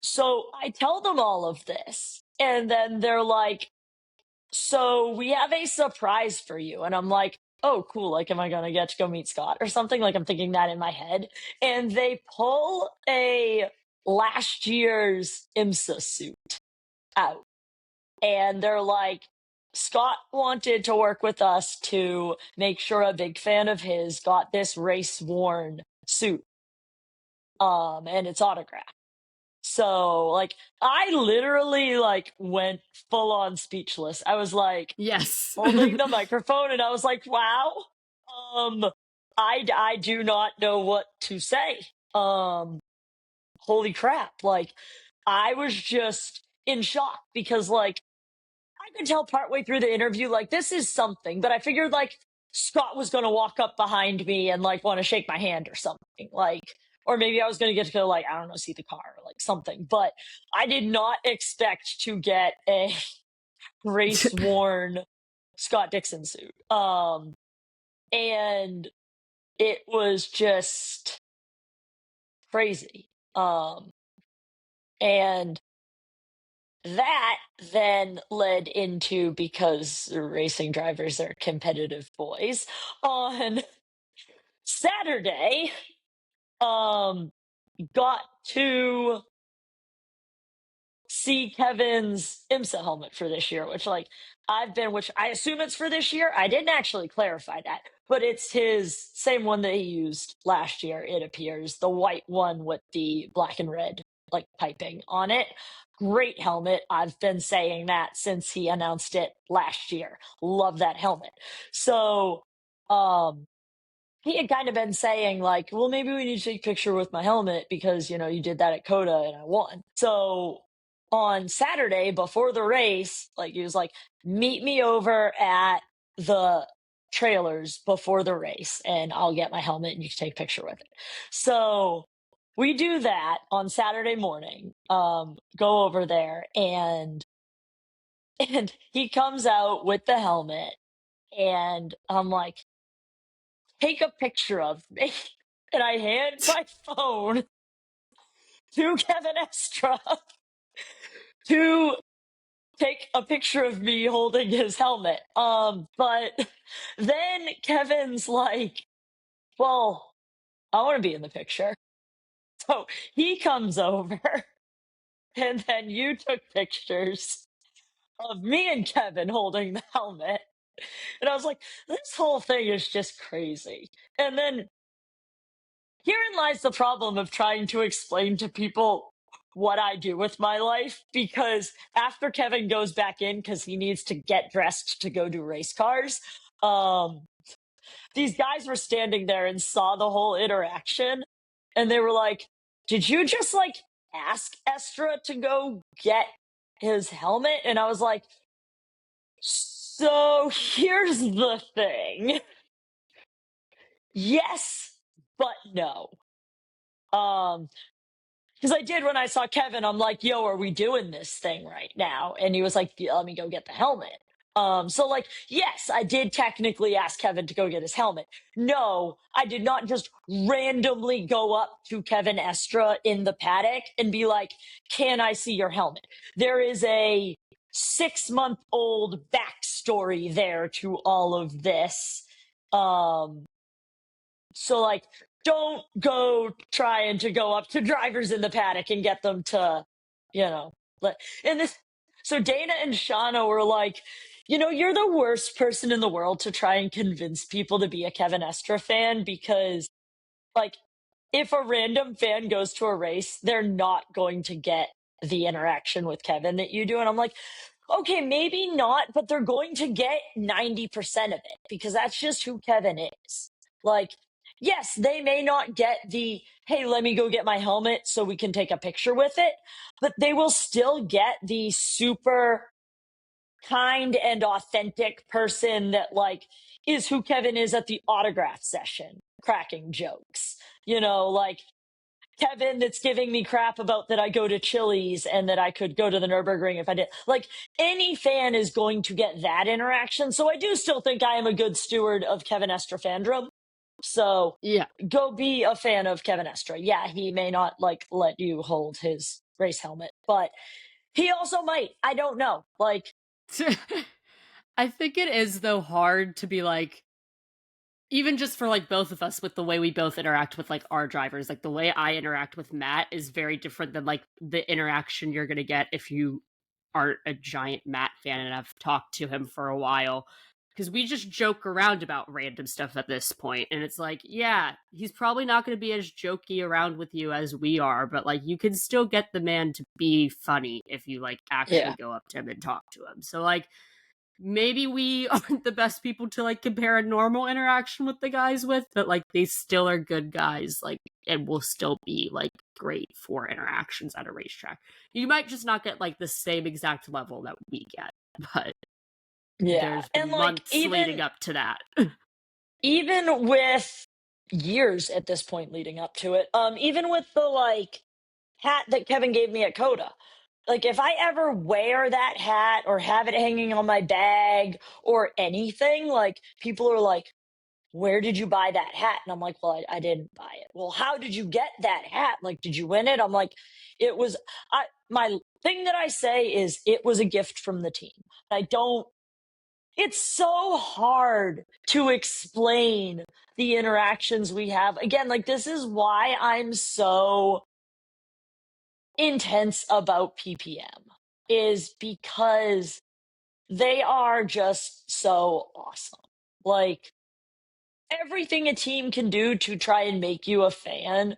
so I tell them all of this, and then they're like, "So we have a surprise for you." And I'm like, "Oh, cool. Like, am I going to get to go meet Scott or something?" Like, I'm thinking that in my head. And they pull a last year's IMSA suit out. And they're like, "Scott wanted to work with us to make sure a big fan of his got this race worn suit. And it's autographed." So, like, I literally like went full on speechless. I was like, Yes. holding the microphone, and I was like, "Wow, um, I do not know what to say. Holy crap!" Like, I was just in shock because, like, I could tell partway through the interview, like, this is something, but I figured like Scott was going to walk up behind me and like want to shake my hand or something, like, or maybe I was going to get to go like, I don't know, see the car or like something, but I did not expect to get a race worn Scott Dixon suit. And it was just crazy. And that then led into, because racing drivers are competitive boys, on Saturday, um, got to see Kevin's IMSA helmet for this year, which like which I assume it's for this year. I didn't actually clarify that, but it's his same one that he used last year. It appears the white one with the black and red like piping on it. Great helmet. I've been saying that since he announced it last year. Love that helmet. So, um, he had kind of been saying like, "Well, maybe we need to take a picture with my helmet because, you did that at Coda and I won." So on Saturday before the race, like he was like, "Meet me over at the trailers before the race and I'll get my helmet and you can take a picture with it." So we do that on Saturday morning, go over there, and he comes out with the helmet, and I'm like, "Take a picture of me." And I hand my phone to Kevin Estra to take a picture of me holding his helmet. But then Kevin's like, "Well, I want to be in the picture." So he comes over, and then you took pictures of me and Kevin holding the helmet. And I was like, this whole thing is just crazy. And then herein lies the problem of trying to explain to people what I do with my life, because after Kevin goes back in because he needs to get dressed to go do race cars, um, these guys were standing there and saw the whole interaction, and they were like, "Did you just like ask Estra to go get his helmet?" And I was like, "So here's the thing. Yes, but no." Um, because I did when I saw Kevin, I'm like, "Yo, are we doing this thing right now?" And he was like, "Yeah, let me go get the helmet." So like, yes, I did technically ask Kevin to go get his helmet. No, I did not just randomly go up to Kevin Estra in the paddock and be like, "Can I see your helmet?" There is a 6-month old backstory there to all of this. Um, so like, don't go trying to go up to drivers in the paddock and get them to, you know, let and this so Dana and Shauna were like, "You're the worst person in the world to try and convince people to be a Kevin Estra fan because like if a random fan goes to a race, they're not going to get the interaction with Kevin that you do." And I'm like, "Okay, maybe not, but they're going to get 90% of it because that's just who Kevin is." Like, yes, they may not get the, "Hey, let me go get my helmet so we can take a picture with it," but they will still get the super kind and authentic person that, like, is who Kevin is at the autograph session, cracking jokes. Like, Kevin that's giving me crap about that I go to Chili's and that I could go to the Nürburgring if I did. Like, any fan is going to get that interaction. So I do still think I am a good steward of Kevin Estra fandom. So Yeah. go be a fan of Kevin Estra. Yeah, he may not like let you hold his race helmet, but he also might. I don't know. Like, I think it is though hard to be like, even just for like both of us with the way we both interact with like our drivers, like the way I interact with Matt is very different than like the interaction you're going to get if you aren't a giant Matt fan and have talked to him for a while, because we just joke around about random stuff at this point, and it's like, yeah, he's probably not going to be as jokey around with you as we are, but like you can still get the man to be funny if you like actually yeah, go up to him and talk to him. So like maybe we aren't the best people to like compare a normal interaction with the guys with, but like they still are good guys, like, and will still be like great for interactions at a racetrack. You might just not get like the same exact level that we get, but yeah. there's And been like, months leading up to that. even with years at this point leading up to it, even with the like hat that Kevin gave me at Coda. Like, if I ever wear that hat or have it hanging on my bag or anything, like, people are like, "Where did you buy that hat?" And I'm like, "Well, I didn't buy it." "Well, how did you get that hat? Like, did you win it?" I'm like, "It was, my thing that I say is it was a gift from the team." I don't, it's so hard to explain the interactions we have. Again, like, this is why I'm so intense about PPM, is because they are just so awesome. Like, everything a team can do to try and make you a fan,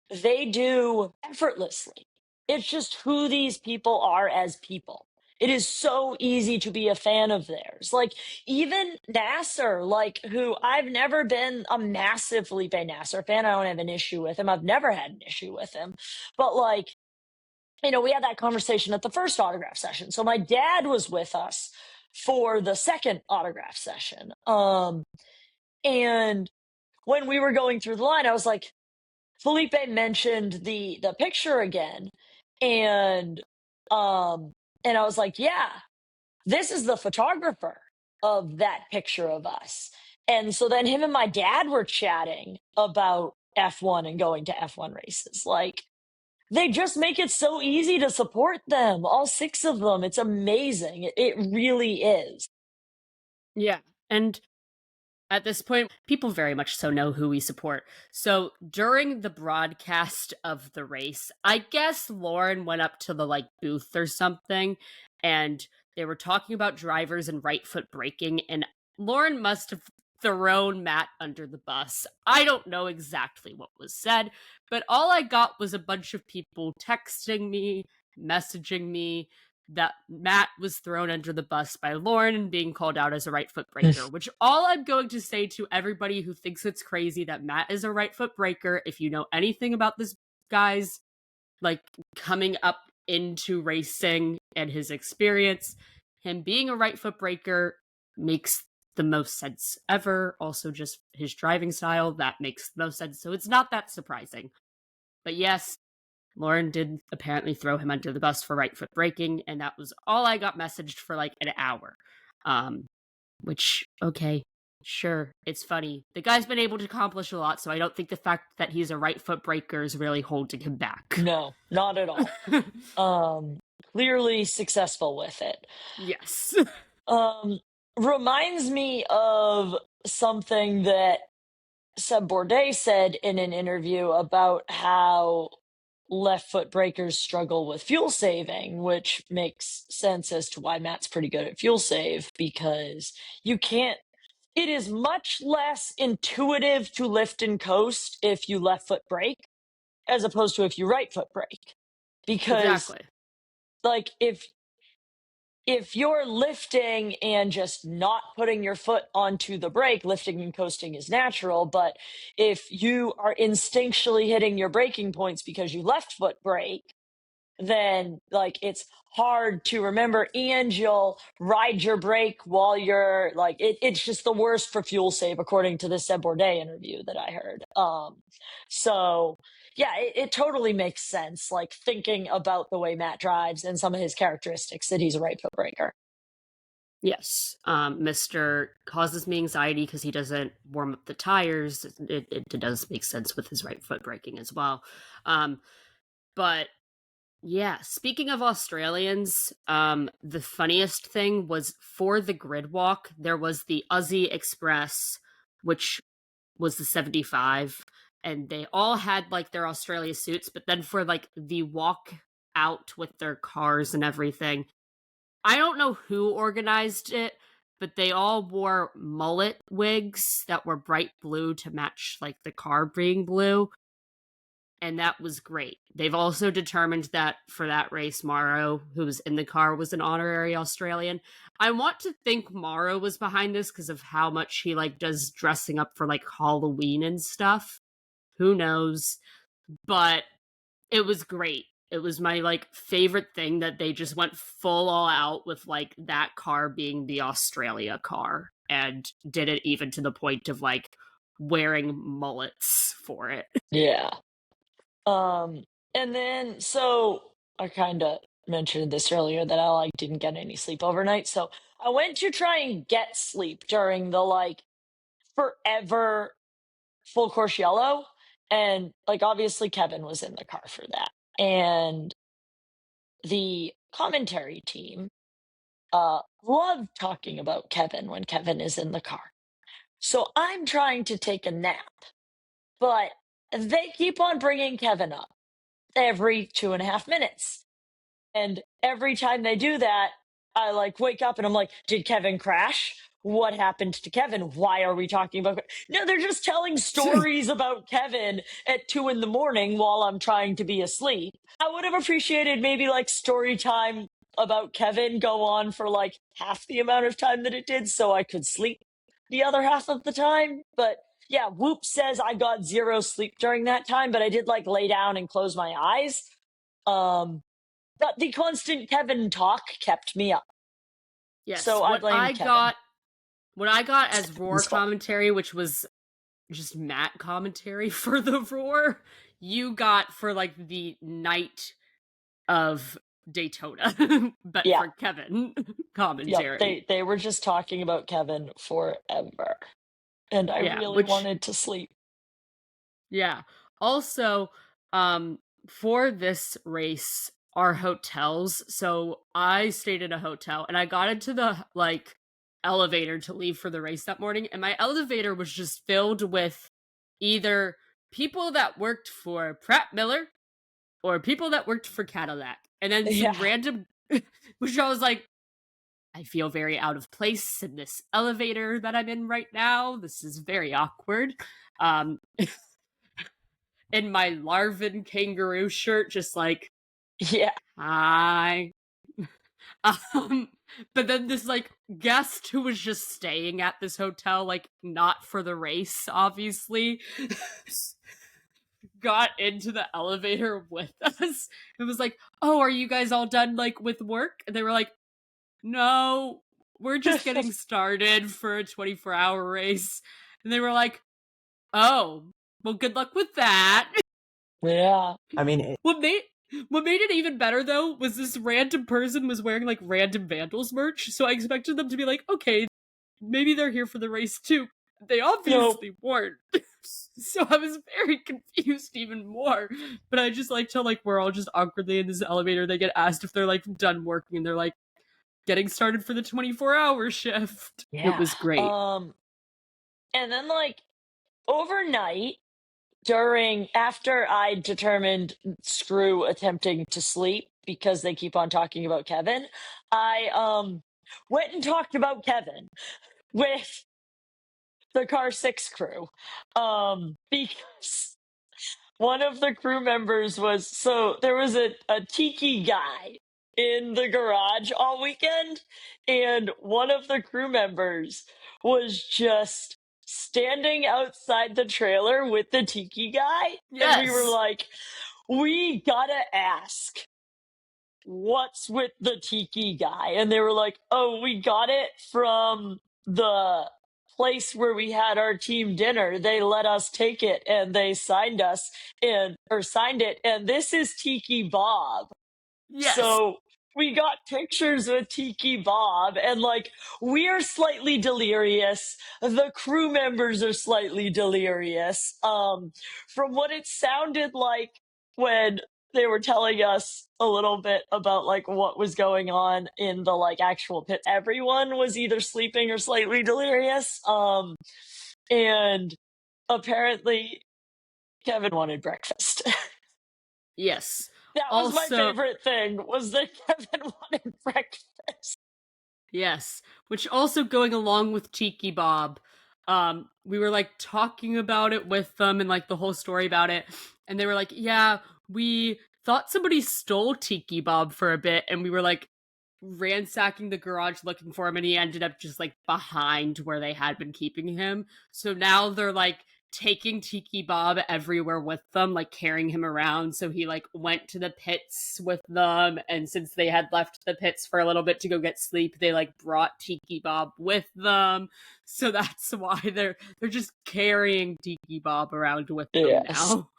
they do effortlessly. It's just who these people are as people. It is so easy to be a fan of theirs. Like, even Nasser, like, who I've never been a massive Felipe Nasser fan. I don't have an issue with him. I've never had an issue with him. But like, we had that conversation at the first autograph session. So my dad was with us for the second autograph session. And when we were going through the line, I was like, Felipe mentioned the picture again. And um and I was like, "Yeah, this is the photographer of that picture of us." And so then him and my dad were chatting about F1 and going to F1 races. Like, they just make it so easy to support them, all 6 of them. It's amazing. It really is. Yeah. And at this point, people very much so know who we support. So during the broadcast of the race, I guess Lauren went up to the like booth or something, and they were talking about drivers and right foot braking, and Lauren must have thrown Matt under the bus. I don't know exactly what was said, but all I got was a bunch of people texting me, messaging me that Matt was thrown under the bus by Lauren and being called out as a right foot breaker, which all I'm going to say to everybody who thinks it's crazy that Matt is a right foot breaker, if you know anything about this guy's like coming up into racing and his experience, him being a right foot breaker makes the most sense ever. Also, just his driving style, that makes the most sense. So it's not that surprising. But yes, Lauren did apparently throw him under the bus for right foot braking, and that was all I got messaged for like an hour. Which, okay, sure, it's funny. The guy's been able to accomplish a lot, so I don't think the fact that he's a right foot breaker is really holding him back. No, not at all. Clearly successful with it. Yes. Reminds me of something that Seb Bourdais said in an interview about how left foot breakers struggle with fuel saving, which makes sense as to why Matt's pretty good at fuel save because you can't. It is much less intuitive to lift and coast if you left foot brake as opposed to if you right foot brake. Because, Exactly. like, if you're lifting and just not putting your foot onto the brake, lifting and coasting is natural. But if you are instinctually hitting your braking points because you left foot brake, then like it's hard to remember and you'll ride your brake while you're like it's just the worst for fuel save according to the Seb Bourdais interview that I heard. So yeah, it totally makes sense, like thinking about the way Matt drives and some of his characteristics that he's a right foot breaker. Yes. Mr. causes me anxiety because he doesn't warm up the tires. It does make sense with his right foot braking as well. But yeah, speaking of Australians, the funniest thing was for the grid walk, there was the Aussie Express, which was the 75, and they all had like their Australia suits, but then for like the walk out with their cars and everything, I don't know who organized it, but they all wore mullet wigs that were bright blue to match like the car being blue, and that was great. They've also determined that for that race, Morrow, who was in the car, was an honorary Australian. I want to think Morrow was behind this because of how much he like does dressing up for like Halloween and stuff. Who knows? But it was great. It was my like favorite thing that they just went full all out with like that car being the Australia car and did it even to the point of like wearing mullets for it. Yeah. And then so I kind of mentioned this earlier that I like didn't get any sleep overnight. So I went to try and get sleep during the like forever full course yellow. And like obviously Kevin was in the car for that. And the commentary team love talking about Kevin when Kevin is in the car. So I'm trying to take a nap, but they keep on bringing Kevin up every 2.5 minutes. And every time they do that, I like wake up and I'm like, did Kevin crash? What happened to Kevin? Why are we talking about? No, they're just telling stories about Kevin at 2 in the morning while I'm trying to be asleep. I would have appreciated maybe like story time about Kevin go on for like half the amount of time that it did so I could sleep the other half of the time. But yeah, Whoop says I got zero sleep during that time, but I did like lay down and close my eyes. But the constant Kevin talk kept me up. Yes, So I blame Kevin. What I got as Roar His fault. commentary, which was just Matt commentary for the Roar, you got for like the night of Daytona, but Yeah. for Kevin Yep. commentary. They were just talking about Kevin forever. And I Yeah, really which wanted to sleep. yeah. Also, for this race, our hotels. So I stayed in a hotel and I got into the like elevator to leave for the race that morning, and my elevator was just filled with either people that worked for Pratt Miller or people that worked for Cadillac. And then some Yeah. random which I was like, I feel very out of place in this elevator that I'm in right now. This is very awkward. Um, in my Larvin kangaroo shirt, just like, Yeah. hi. Um, but then this like guest who was just staying at this hotel, like not for the race, obviously, got into the elevator with us. It was like, "Oh, are you guys all done like with work?" And they were like, "No, we're just getting started for a 24-hour race." And they were like, "Oh, well, good luck with that." Yeah. I mean, it, What made what made it even better though was this random person was wearing like random Vandals merch, so I expected them to be like, okay, maybe they're here for the race too. They Nope. obviously weren't. So I was very confused even more. But I just like to like we're all just awkwardly in this elevator. They get asked if they're like done working and they're like getting started for the 24-hour shift. It Yeah. was great. And then like overnight, after I determined screw attempting to sleep because they keep on talking about Kevin, I went and talked about Kevin with the car 6 crew. Because one of the crew members was, so there was a tiki guy in the garage all weekend, and one of the crew members was just standing outside the trailer with the tiki guy, and we were Yes. like, we gotta ask, what's with the tiki guy? And they were like, oh, we got it from the place where we had our team dinner. They let us take it and they signed us and or signed it. And this is Tiki Bob. Yes. So we got pictures with Tiki Bob, and like we're slightly delirious. The crew members are slightly delirious. From what it sounded like when they were telling us a little bit about like what was going on in the like actual pit, everyone was either sleeping or slightly delirious. And apparently Kevin wanted breakfast. Yes. That was my Also, favorite thing, was that Kevin wanted breakfast. yes, which also going along with Tiki Bob, we were like talking about it with them and like the whole story about it, and they were like, "Yeah, we thought somebody stole Tiki Bob for a bit," and we were like ransacking the garage looking for him, and he ended up just like behind where they had been keeping him. So now they're like taking Tiki Bob everywhere with them, like carrying him around. So he like went to the pits with them, and since they had left the pits for a little bit to go get sleep, they like brought Tiki Bob with them. So that's why they're just carrying Tiki Bob around with them Yes. now.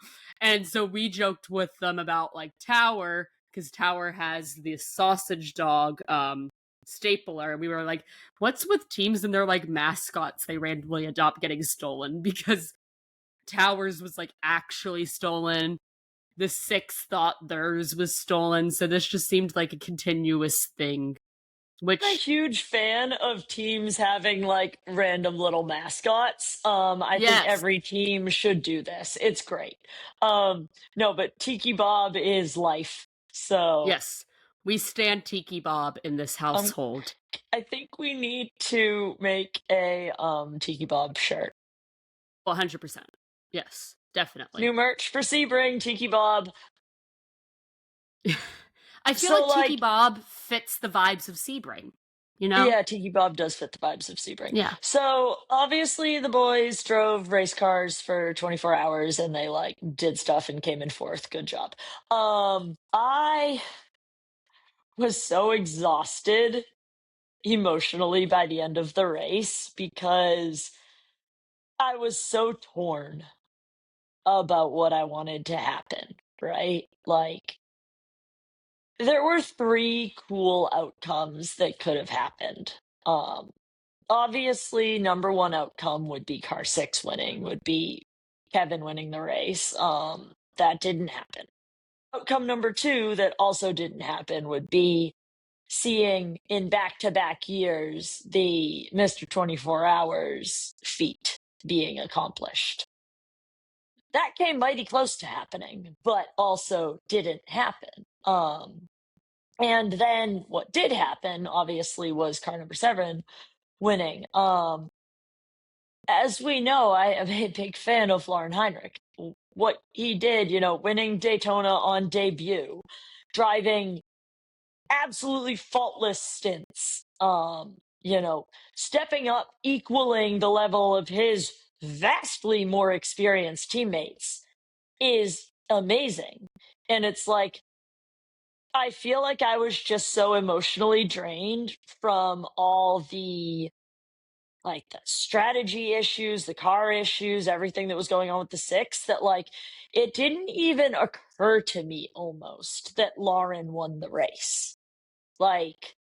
And so we joked with them about like Tower, because Tower has the sausage dog stapler. We were like, what's with teams and their like mascots they randomly adopt getting stolen? Because Towers was like actually stolen. The Six thought theirs was stolen. So this just seemed like a continuous thing. I'm a Which, huge fan of teams having like random little mascots. I think yes, every team should do this. It's great. No, but Tiki Bob is life. So yes, we stand Tiki Bob in this um household. I think we need to make a Tiki Bob shirt. 100%. Yes, definitely. New merch for Sebring, Tiki Bob. I feel So like Tiki like Bob fits the vibes of Sebring, you know? yeah, Tiki Bob does fit the vibes of Sebring. Yeah. So obviously the boys drove race cars for 24 hours and they like did stuff and came in fourth. Good job. I was so exhausted emotionally by the end of the race because I was so torn about what I wanted to happen, right? Like there were three cool outcomes that could have happened. Um Obviously, number one outcome would be car 6 winning, would be Kevin winning the race. That didn't happen. Outcome number two that also didn't happen would be seeing in back-to-back years the Mr. 24 Hours feat being accomplished. That came mighty close to happening, but also didn't happen. And then what did happen, obviously, was car number 7 winning. As we know, I am a big fan of Lauren Heinrich. What he did, winning Daytona on debut, driving absolutely faultless stints, stepping up, equaling the level of his vastly more experienced teammates is amazing. And it's like, I feel like I was just so emotionally drained from all the strategy issues, the car issues, everything that was going on with the six, that it didn't even occur to me almost that Lauren won the race. Like,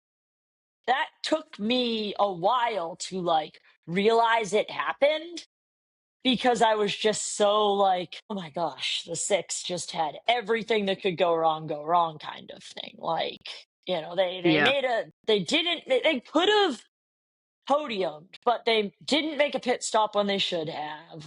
that took me a while to realize it happened, because I was just so oh my gosh, the six just had everything that could go wrong kind of thing. They Yeah. they could have podiumed, but they didn't make a pit stop when they should have.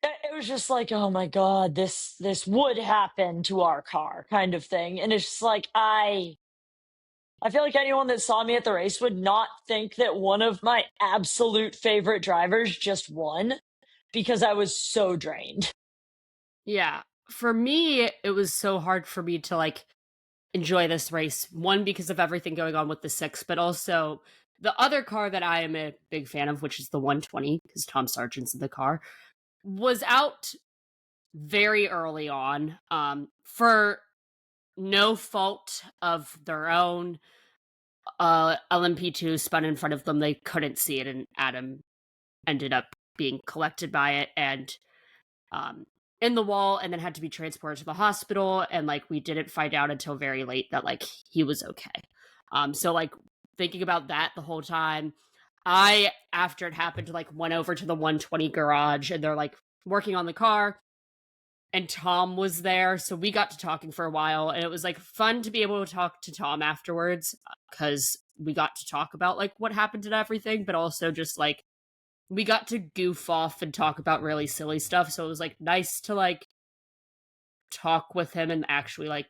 It was just like, oh my god, this would happen to our car kind of thing. And it's just like, I feel like anyone that saw me at the race would not think that one of my absolute favorite drivers just won, because I was so drained. Yeah. For me, it was so hard for me to enjoy this race. One, because of everything going on with the six, but also the other car that I am a big fan of, which is the 120, because Tom Sargent's in the car, was out very early on, for no fault of their own. LMP2 spun in front of them. They couldn't see it, and Adam ended up being collected by it and um, in the wall, and then had to be transported to the hospital. And we didn't find out until very late that he was okay. So thinking about that the whole time, I, after it happened, went over to the 120 garage, and they're working on the car, and Tom was there, so we got to talking for a while, and it was fun to be able to talk to Tom afterwards, because we got to talk about what happened and everything, but also just we got to goof off and talk about really silly stuff. So it was nice to talk with him and actually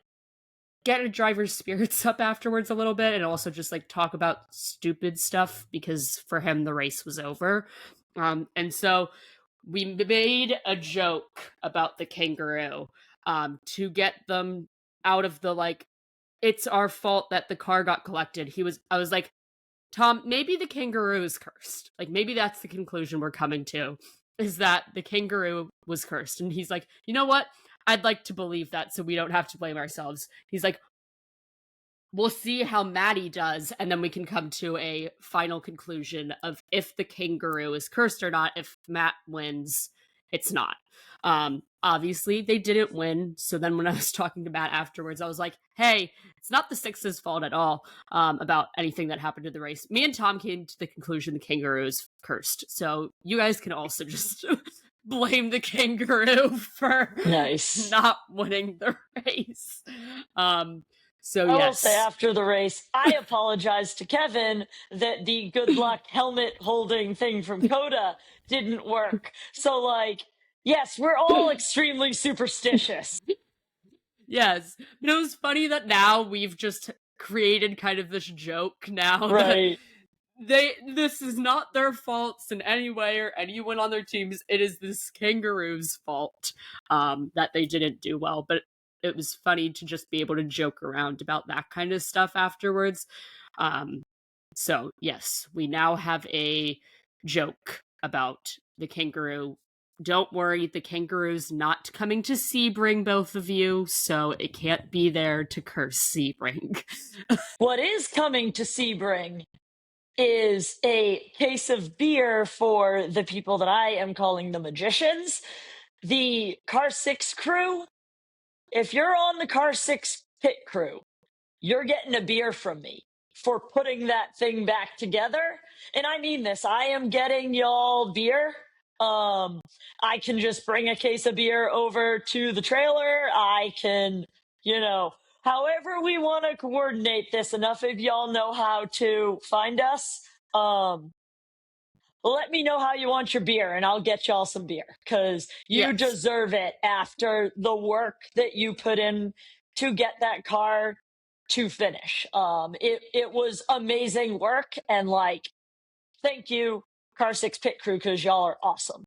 get a driver's spirits up afterwards a little bit, and also just talk about stupid stuff, because for him the race was over. And so we made a joke about the kangaroo, to get them out of the it's our fault that the car got collected. I was like, Tom, maybe the kangaroo is cursed. Maybe that's the conclusion we're coming to, is that the kangaroo was cursed. And he's like, you know what? I'd like to believe that, so we don't have to blame ourselves. He's like, we'll see how Maddie does, and then we can come to a final conclusion of if the kangaroo is cursed or not. If Matt wins, it's not. Obviously, they didn't win. So then when I was talking to Matt afterwards, I was like, hey, it's not the Six's fault at all, about anything that happened to the race. Me and Tom came to the conclusion the kangaroo is cursed. So you guys can also just blame the kangaroo for Nice. not winning the race. So I will yes. say, after the race, I apologized to Kevin that the good luck helmet holding thing from Coda didn't work. So, yes, we're all extremely superstitious. Yes. But it was funny that now we've just created kind of this joke now Right. that this is not their faults in any way, or anyone on their teams. It is this kangaroo's fault, that they didn't do well. But it was funny to just be able to joke around about that kind of stuff afterwards. So yes, we now have a joke about the kangaroo. Don't worry, the kangaroo's not coming to Sebring, both of you, so it can't be there to curse Sebring. What is coming to Sebring is a case of beer for the people that I am calling the magicians. The Car 6 crew, if you're on the Car 6 pit crew, you're getting a beer from me for putting that thing back together. And I mean this, I am getting y'all beer. I can just bring a case of beer over to the trailer. I can, however we want to coordinate this, enough of y'all know how to find us. Let me know how you want your beer, and I'll get y'all some beer, because you Yes. deserve it after the work that you put in to get that car to finish. It was amazing work, and like, thank you, Car 6 pit crew, because y'all are awesome.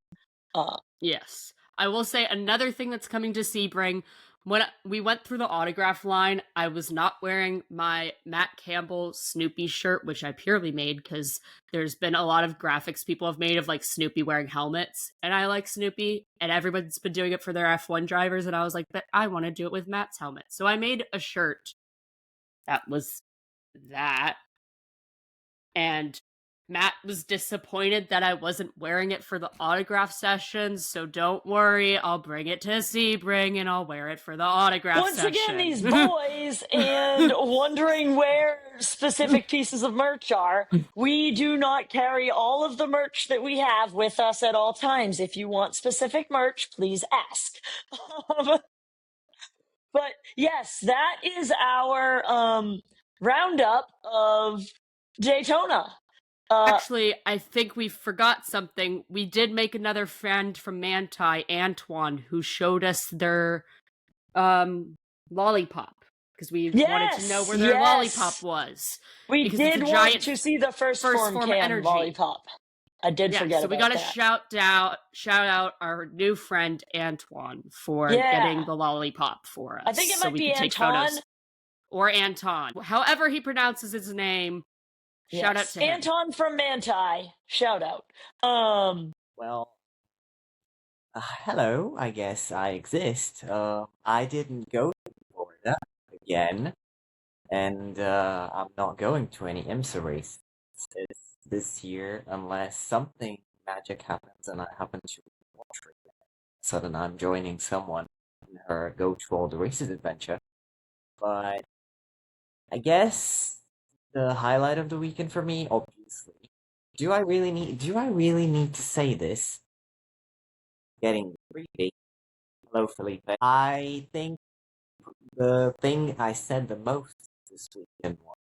Yes. I will say another thing that's coming to Sebring. When we went through the autograph line, I was not wearing my Matt Campbell Snoopy shirt, which I purely made because there's been a lot of graphics people have made of like Snoopy wearing helmets, and I like Snoopy, and everyone's been doing it for their F1 drivers, and I was like, but I want to do it with Matt's helmet. So I made a shirt that was that, and Matt was disappointed that I wasn't wearing it for the autograph sessions, so don't worry, I'll bring it to Sebring and I'll wear it for the autograph Once again, session. these boys, and wondering where specific pieces of merch are. We do not carry all of the merch that we have with us at all times. If you want specific merch, please ask. But yes, that is our roundup of Daytona. Actually, I think we forgot something. We did make another friend from Manti, Antoine, who showed us their lollipop because we wanted to know where their lollipop was. We Because it's a did want giant to see the first form can energy lollipop. I did forget so about we gotta that. shout out our new friend Antoine for Yeah. getting the lollipop for us. I think it so might we be can take Anton. photos. Or Anton. However he pronounces his name. Shout out to him. Anton from Manti. Shout out. Well, hello, I guess I exist. I didn't go to Florida again, and I'm not going to any IMSA races this year unless something magic happens and I happen to watch it. Suddenly I'm joining someone in her Go to All the Races adventure. But I guess the highlight of the weekend for me, obviously. Do I really need to say this? Getting greedy. Hello, Felipe. I think the thing I said the most this weekend was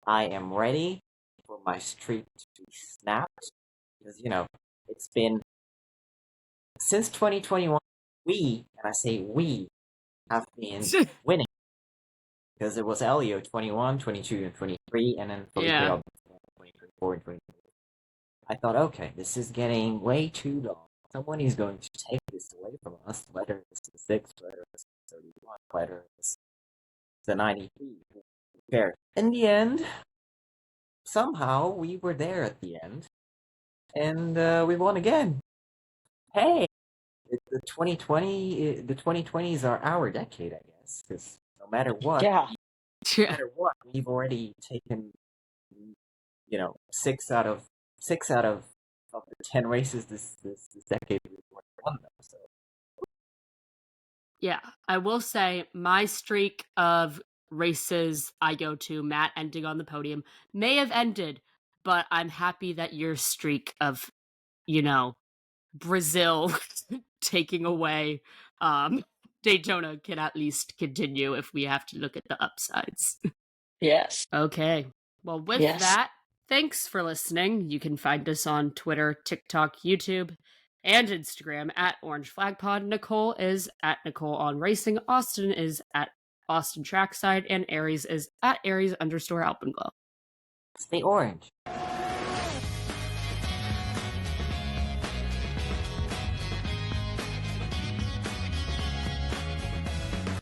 I am ready for my streak to be snapped. Because, it's been since 2021, and I say we, have been winning. Because it was Elio 21, 22, and 23, and then Felipe Yeah. 24 and 25. I thought, okay, this is getting way too long. Someone is going to take this away from us, whether it's the 6, whether it's the 31, whether it's the 93. Who cares? In the end, somehow we were there at the end, and we won again. Hey, the 2020s are our decade, I guess, because no matter what, we've already taken, 6 out of the 10 races this decade we've won them. So Yeah, I will say my streak of races I go to, Matt ending on the podium, may have ended, but I'm happy that your streak of, Brazil taking away Daytona can at least continue if we have to look at the upsides. Yes. Okay. Well, with that, thanks for listening. You can find us on Twitter, TikTok, YouTube, and Instagram at Orange Flag Pod. Nicole is at Nicole on Racing. Austin is at Austin Trackside, and Aries is at Aries_Alpenglow. stay orange.